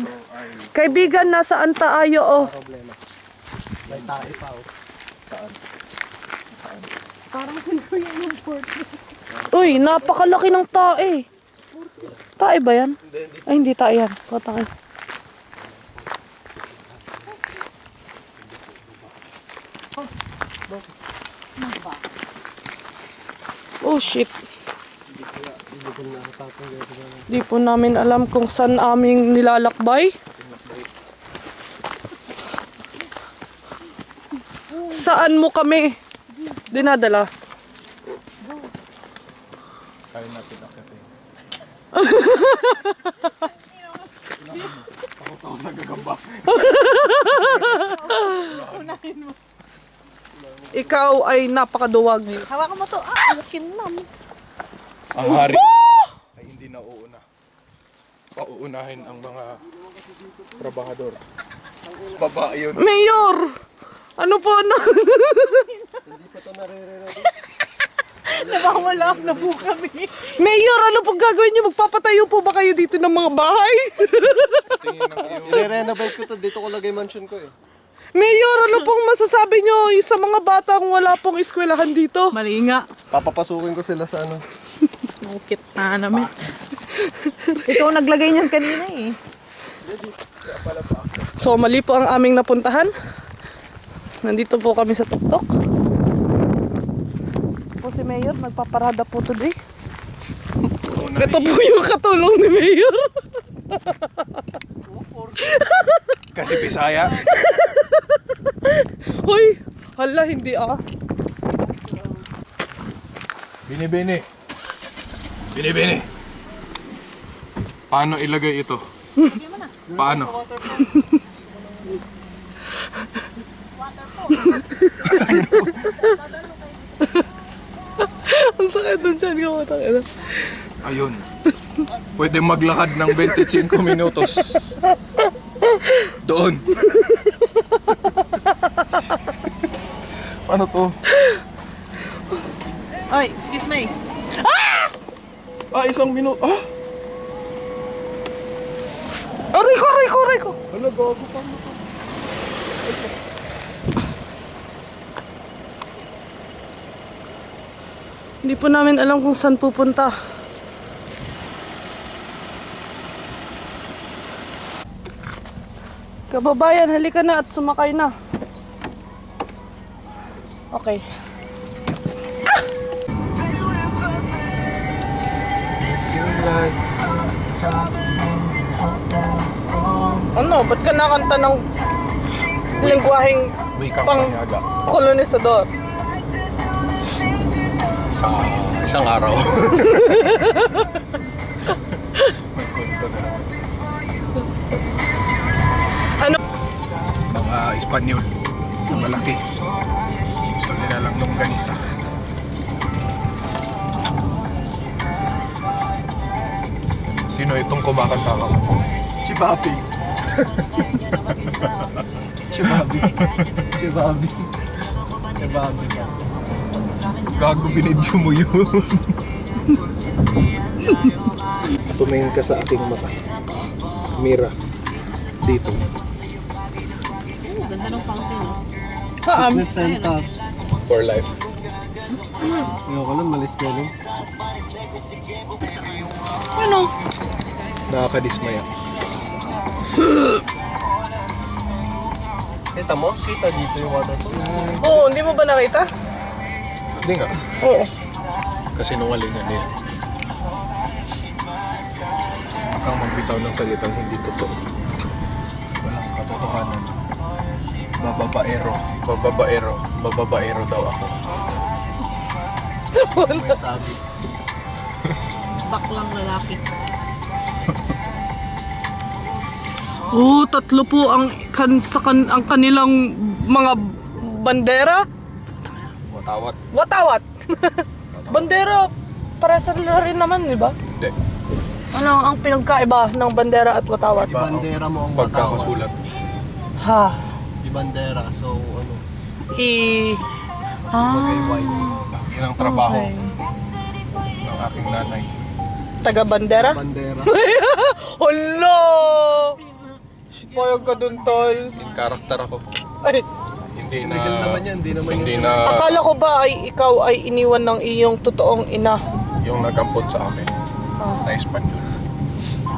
Kaibigan, nasaan tayo, oh. May tae pa, oh. Uy, napakalaki ng tae. Tae ba yan? Ay, hindi tae yan. Patay. Oh, shit. Di po namin alam kung saan aming nilalakbay. Saan mo kami dinadala? Ikaw ay napakaduwag. Hawakan mo to. Ah, kinam. Ang hari ay hindi nauuna. Pauunahin ang mga trabahador. Baba yun. Mayor! Ano po na? Nawawala na po kami. Mayor, ano po gagawin niyo? Magpapatayo po ba kayo dito ng mga bahay? Tingin ng iyo. I-renovate ko to. Dito ko lagay mansion ko, eh. Mayor, ano pong masasabi nyo sa mga batang wala pong eskwelahan dito? Mali nga. Papapasukin ko sila sa ano. Ukit na namin. Ikaw naglagay niyan kanina eh. So, mali po ang aming napuntahan. Nandito po kami sa tuktok. Po si Mayor, nagpaparada po today. Ito po yung katulong ni Mayor. Kasi Bisaya. Hoy, hala, hindi ah. Bini-bini. Bini-bini. Paano ilagay ito? Paano? Ang sakit doon siya, hindi ko matakita. Ayun. Pwede maglakad ng 25 minutos. Doon. Paano to? Ay, excuse me. Ah, 1 minuto. Ah! Aray ko. Hala, gago pa mo to. Hindi po namin alam kung saan pupunta. Kababayan, halika na at sumakay na. Okay. Ano? Ba't ka nakanta ng lingwaheng Wikang pang panyaga. kolonisador? Sa isang araw. May kwento na naman. Ano? Mga Espanyol na malaki. Gusto nila lang longganisa. Sino itong kumakanta ka? Chibabi. Chibabi. Chibabi. Chibabi. Gago, binidyo mo yun. Tumingin ka sa aking mata. Mira. Dito. Ganda ng fountain, no? Saan? Fitness center. For life. Ayaw ko lang, mali spelling. Ano? Nakakadismaya. Kita mo? Kita dito yung waterfall. Oo, hindi mo ba nakita? Hindi nga. Oo. Kasi nungalingan yan. Huwag kang magbitaw ng salitang hindi totoo. Walang katotohanan. Bababaero daw ako. May sabi. Baklang lalaki. Oo, 3 po ang ang kanilang mga bandera. Matawat. Watawat. Bandera, parehas na rin naman, di ba? Hindi. Ano ang pinagkaiba ng bandera at watawat? Bandera mo ang watawat. Pagkakasulat. Ha? Bandera, so ano? Ah, Yan ang trabaho ng aking nanay. taga-bandera? Bandera. Hala! Payag ka dun, tol. In character ako. Ay, Hindi na... Legal naman yan, hindi naman Hindi yan. na akala ko ba ay ikaw ay iniwan ng iyong totoong ina? yung nagampot sa akin na Espanyol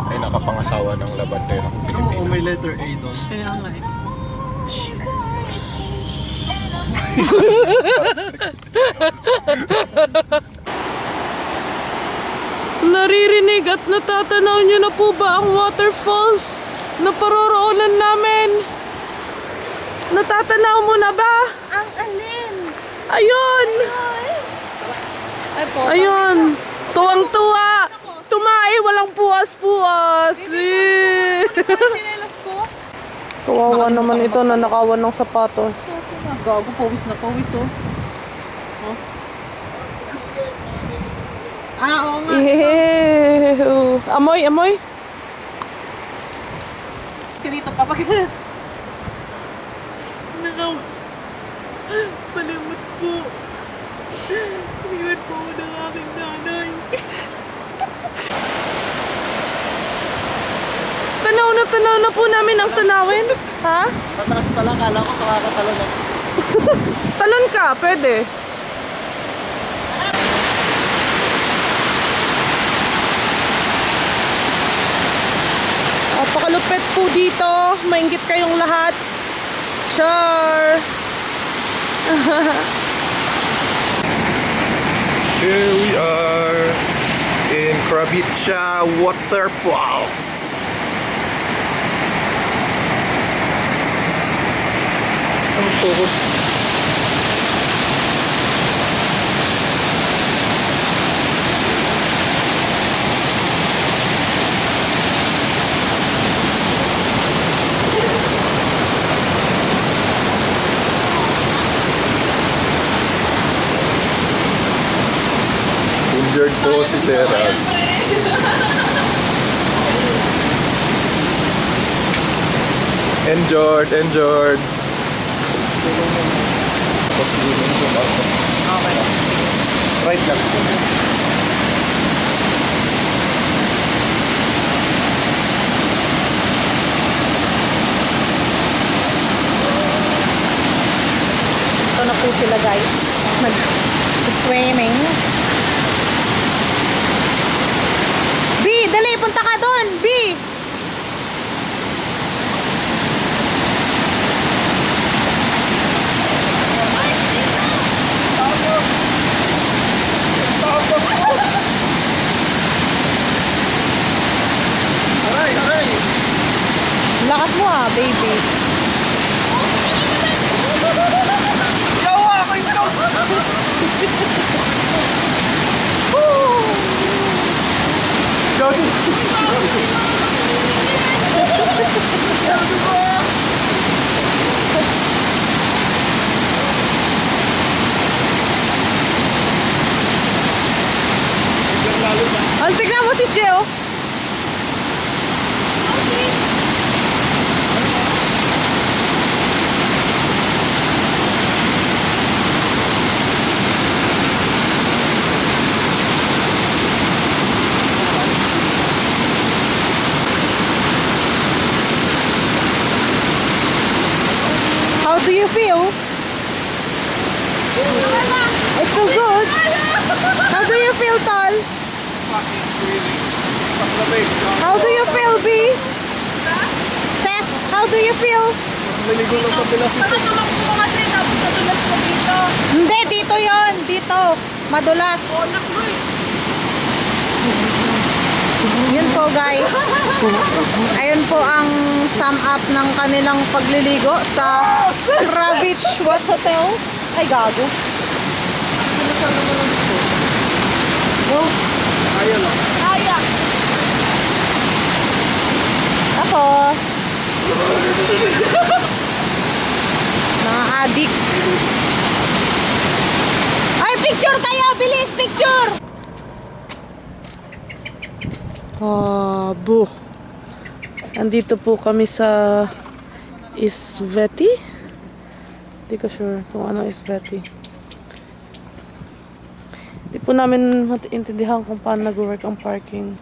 ay nakapangasawa ng labanderang Oo, Pilipino. may letter A doon. Kaya nga eh. Naririnig at natatanaw niyo na po ba ang waterfalls na paroroonan namin? Natatanaw mo na ba? Ang alin? Ayun! Ay po. Ayun! Tuwang-tuwa! Tumae, walang puwas-puwas! Chinelas ko? Kawawa naman ito na nakawan ng sapatos. Gago, pawis na pawis, oh. Ah, oo nga. Ew. Amoy, amoy. Dito pa pag... Nakaw. Palimot po. Iniwan po ako ng aking nanay. Tanaw na po namin ang tanawin. Ha? Pataas pala, kala ko makakatalon ako. Talon ka, pwede. Napakalupit po dito. Mainggit kayong lahat. Char! Here we are in Krabica Waterfalls. Ang tuhod. Injured po si Gerald. Injured. Right lang. Ito na po sila guys. Nag-swimming. B, dali, punta ka doon. B. Lakas mo ah, baby. Yawa! May ito! Al, tignan mo si Gio. How do you feel? I feel good. How do you feel, Tol? How do you feel, B? Ses, how do you feel? Naligo lang sa pilas si Sis. Hindi, dito yon, dito. Madulas. Yun po guys. Ayun po ang sum up ng kanilang pagliligo sa Krabica Hotel. Ay, gago. Ayaw lang. Kaya. Tapos, mga adik. Ay, picture kayo! Bilis, picture! Bu. Andito po kami sa Isveti. Hindi ko sure kung ano Isveti. Hindi po namin maintindihan kung paano nag-work ang parking.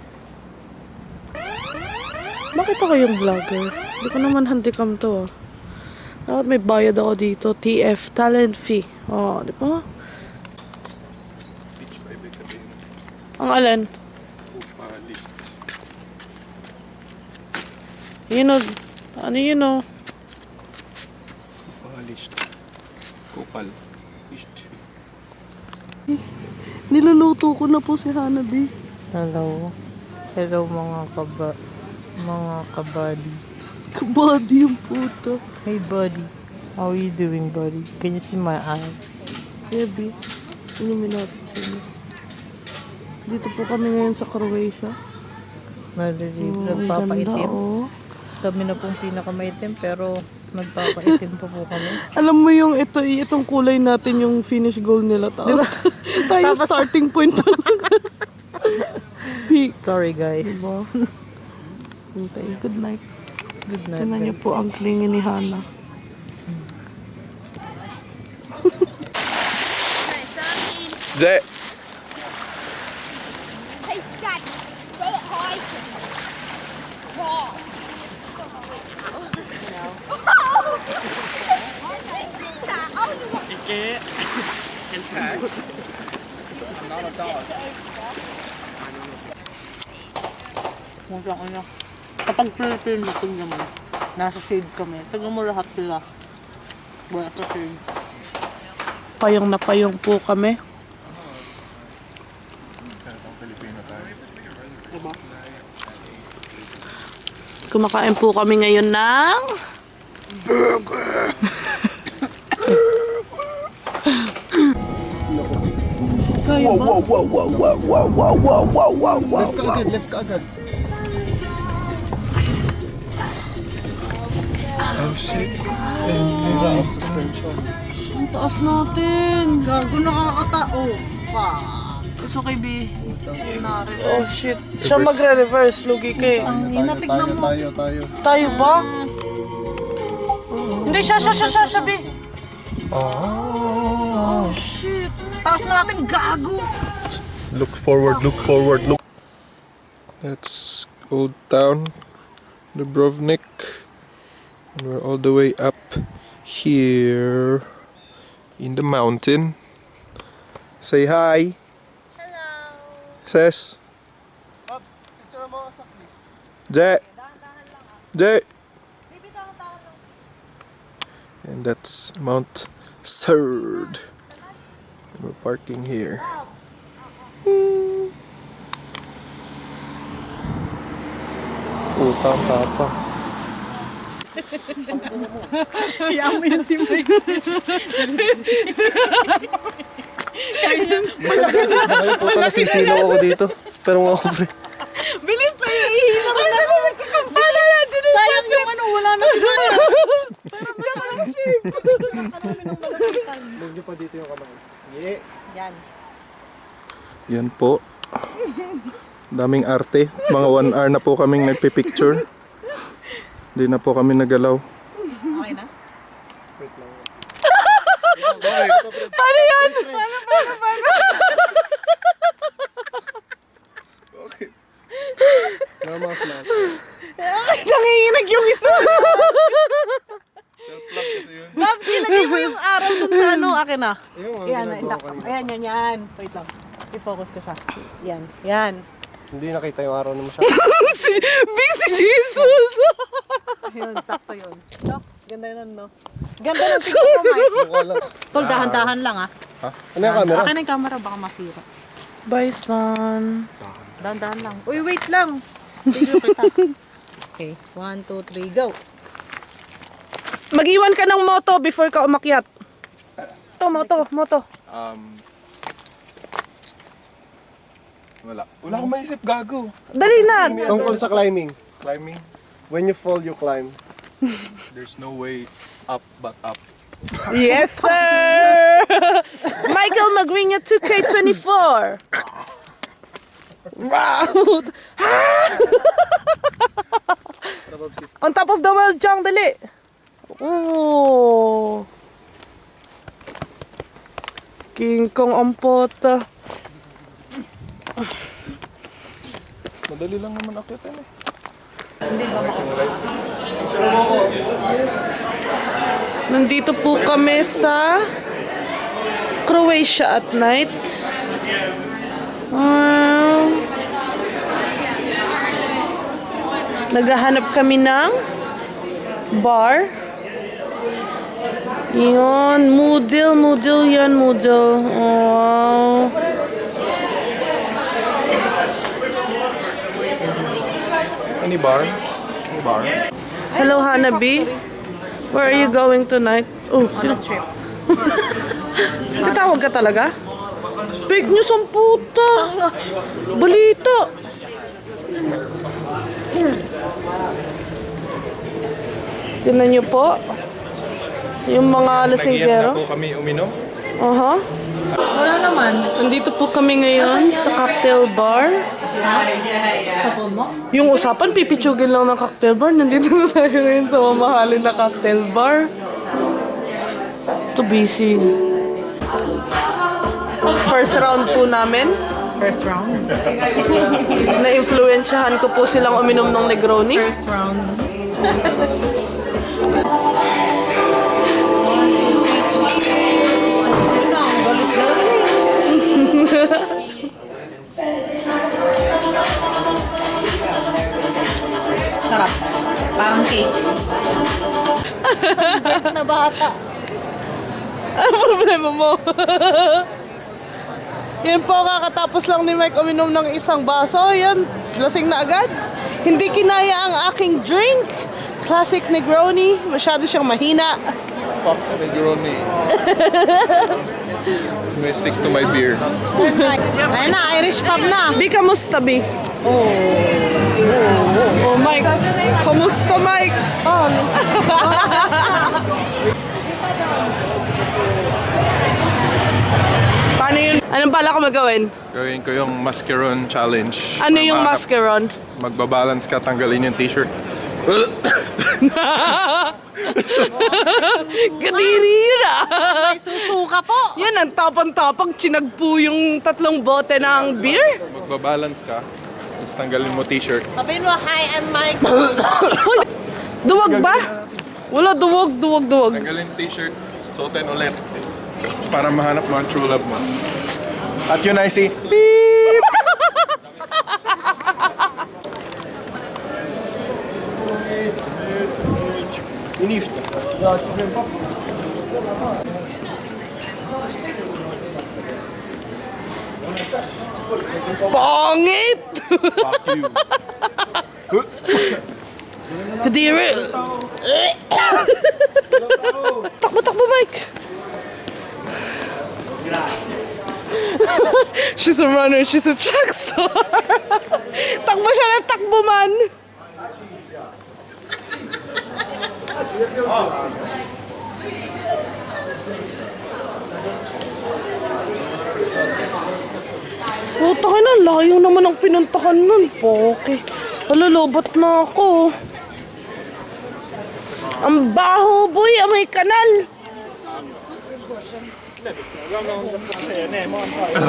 Bakit ako yung vlogger? Hindi ko naman handicam to. Dapat may bayad ako dito. TF, talent fee. Oh, di ba? Ang alin? You know, ano yun o? Kupal. Niluluto ko na po si Hanabi. Hello. Hello mga kabady. Kabady yung puto. Hey buddy. How are you doing, buddy? Can you see my eyes? Yeah, B. Inumin natin siya. Dito po kami ngayon sa Croatia. Narinig. Ang ganda, Nagpapaitim. oh. Kami na pong pinakamaitim pero nagpapaitim pa po kami. Alam mo yung itong kulay natin yung finish goal nila. Tapos tayo starting point pa lang. Peak. Sorry guys. Diba? Okay, good night. Good night. Tingnan niyo po ang klingi ni Hana. Je! Hey, Dad! Say it high! Musa ko na. Kapag Philippine meeting naman, nasa shade kami. Tignan mo lahat sila. Wala sa shade. Payong na payong po kami. Diba? Kumakain po kami ngayon ng Left ka agad. Oh shit. Sira ang suspension. ang taas natin. Gago nakakatao. Gusto kay B. Oh shit. Siya magre-reverse. Lugi ka eh. Tayo. Tayo ba? Hindi, siya, B. Oh. Shit. Taas natin, gago. Look forward. That's Old Town, Dubrovnik. And we're all the way up here in the mountain. Say hi. Hello. Ses. Pops, picture mo sa cliff. Je. And that's Mount Serd. And we're parking here. Putang tapang. Hayaan mo yan si Mike. Ngayon po nasisilaw ako dito. Pero mga kubre. Bilis na yung ihina mo na. Paano yan? Sayang yung ano, wala na si Mike. Medyo pa dito yung kamay. Yan. Yan po. Daming arte. Mga 1 hour na po kaming nagpipicture. Hindi na po kami nagalaw. Okay na? Wait lang. Paano yan? Paano? Okay. Normal snack. Nanginginig yung isa. Self-love kasi yun. Babs, ilagay mo yung araw dun sa ano. Akin na. Ayun, ang Ayan, ginagawa isakto. ko Ayan. Wait lang. I-focus ko siya. Yan. Hindi nakita yung araw na masyado. Busy Jesus. Ayun, sakto yun. No? Ganda yun, no? Ganda ng tingin ko, Mike. Mukha lang. Tol, dahan-dahan lang, ah. Ano yung camera? Akin na yung camera, baka masira. Bye, son. Dahan-dahan lang. Uy, wait lang. Video kita. Okay, 1, 2, 3, go. Mag-iwan ka ng moto before ka umakyat. Ito, moto. Wala akong maisip, gago. Dali na. Tungkol sa climbing. Climbing. When you fall, you climb. There's no way up but up. Yes, sir. Michael Magriña 2K24. Wow. On top of the world, Jang, dali. Oh. King Kong Ampota. Madali lang naman akyatin eh. Nandito po kami sa Croatia at night. Naghahanap kami ng bar. Yun, Moodle yan, Moodle. Oh. Any bar? Hello, Hanabi. Where are you going tonight? Oh, on a trip. Katawag ka talaga? Fake news ang puta. Balita. Tingnan niyo po. Yung mga Nag-iyak lasinggero. na po kami uminom. Aha. Wala naman. Nandito po kami ngayon sa cocktail bar. Sa phone mo? Yung usapan, pipitsugin lang ng cocktail bar. Nandito na tayo ngayon sa mamahalin na cocktail bar. Ito busy. First round po namin. First round. Na-influensyahan ko po silang uminom ng Negroni. First round. na bata. Ano problema mo? Yan po, kakatapos lang ni Mike uminom ng isang baso. Yan, lasing na agad. Hindi kinaya ang aking drink. Classic Negroni. Masyado siyang mahina. Fuck Negroni. May stick to my beer. Ayun na, Irish pub na. Bi, kamusta, Bi? Oh, Mike. Kamusta, Mike? Oh, Paano yun? Anong pala ko magawin? Gawin ko yung mascaron challenge. Ano yung mascaron? Magbabalance ka, tanggalin yung t-shirt. Kadiri yun ah. may susuka po. Yan, ang tapang-tapang. Chinagpo yung 3 bote ng beer. Magbabalance ka, tapos tanggalin mo t-shirt. Sabihin mo, hi, I'm Mike. Duwag ba? Wala, duwag. Tanggalin yung t-shirt, suotin ulit. Para mahanap mo ang true love mo. At yun ay si Beep! Pangit! Fuck you. Kadiri! Takbo, Mike! She's a runner, she's a track star! Takbo siya ng takbo man! Puta ka na, layo naman ang pinuntahan nun. Poke. Alalobat na ako. Ang baho, boy. May kanal.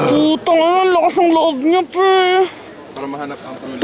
Puta nga, lakas ang loob niya, pre. Para mahanap ang true love.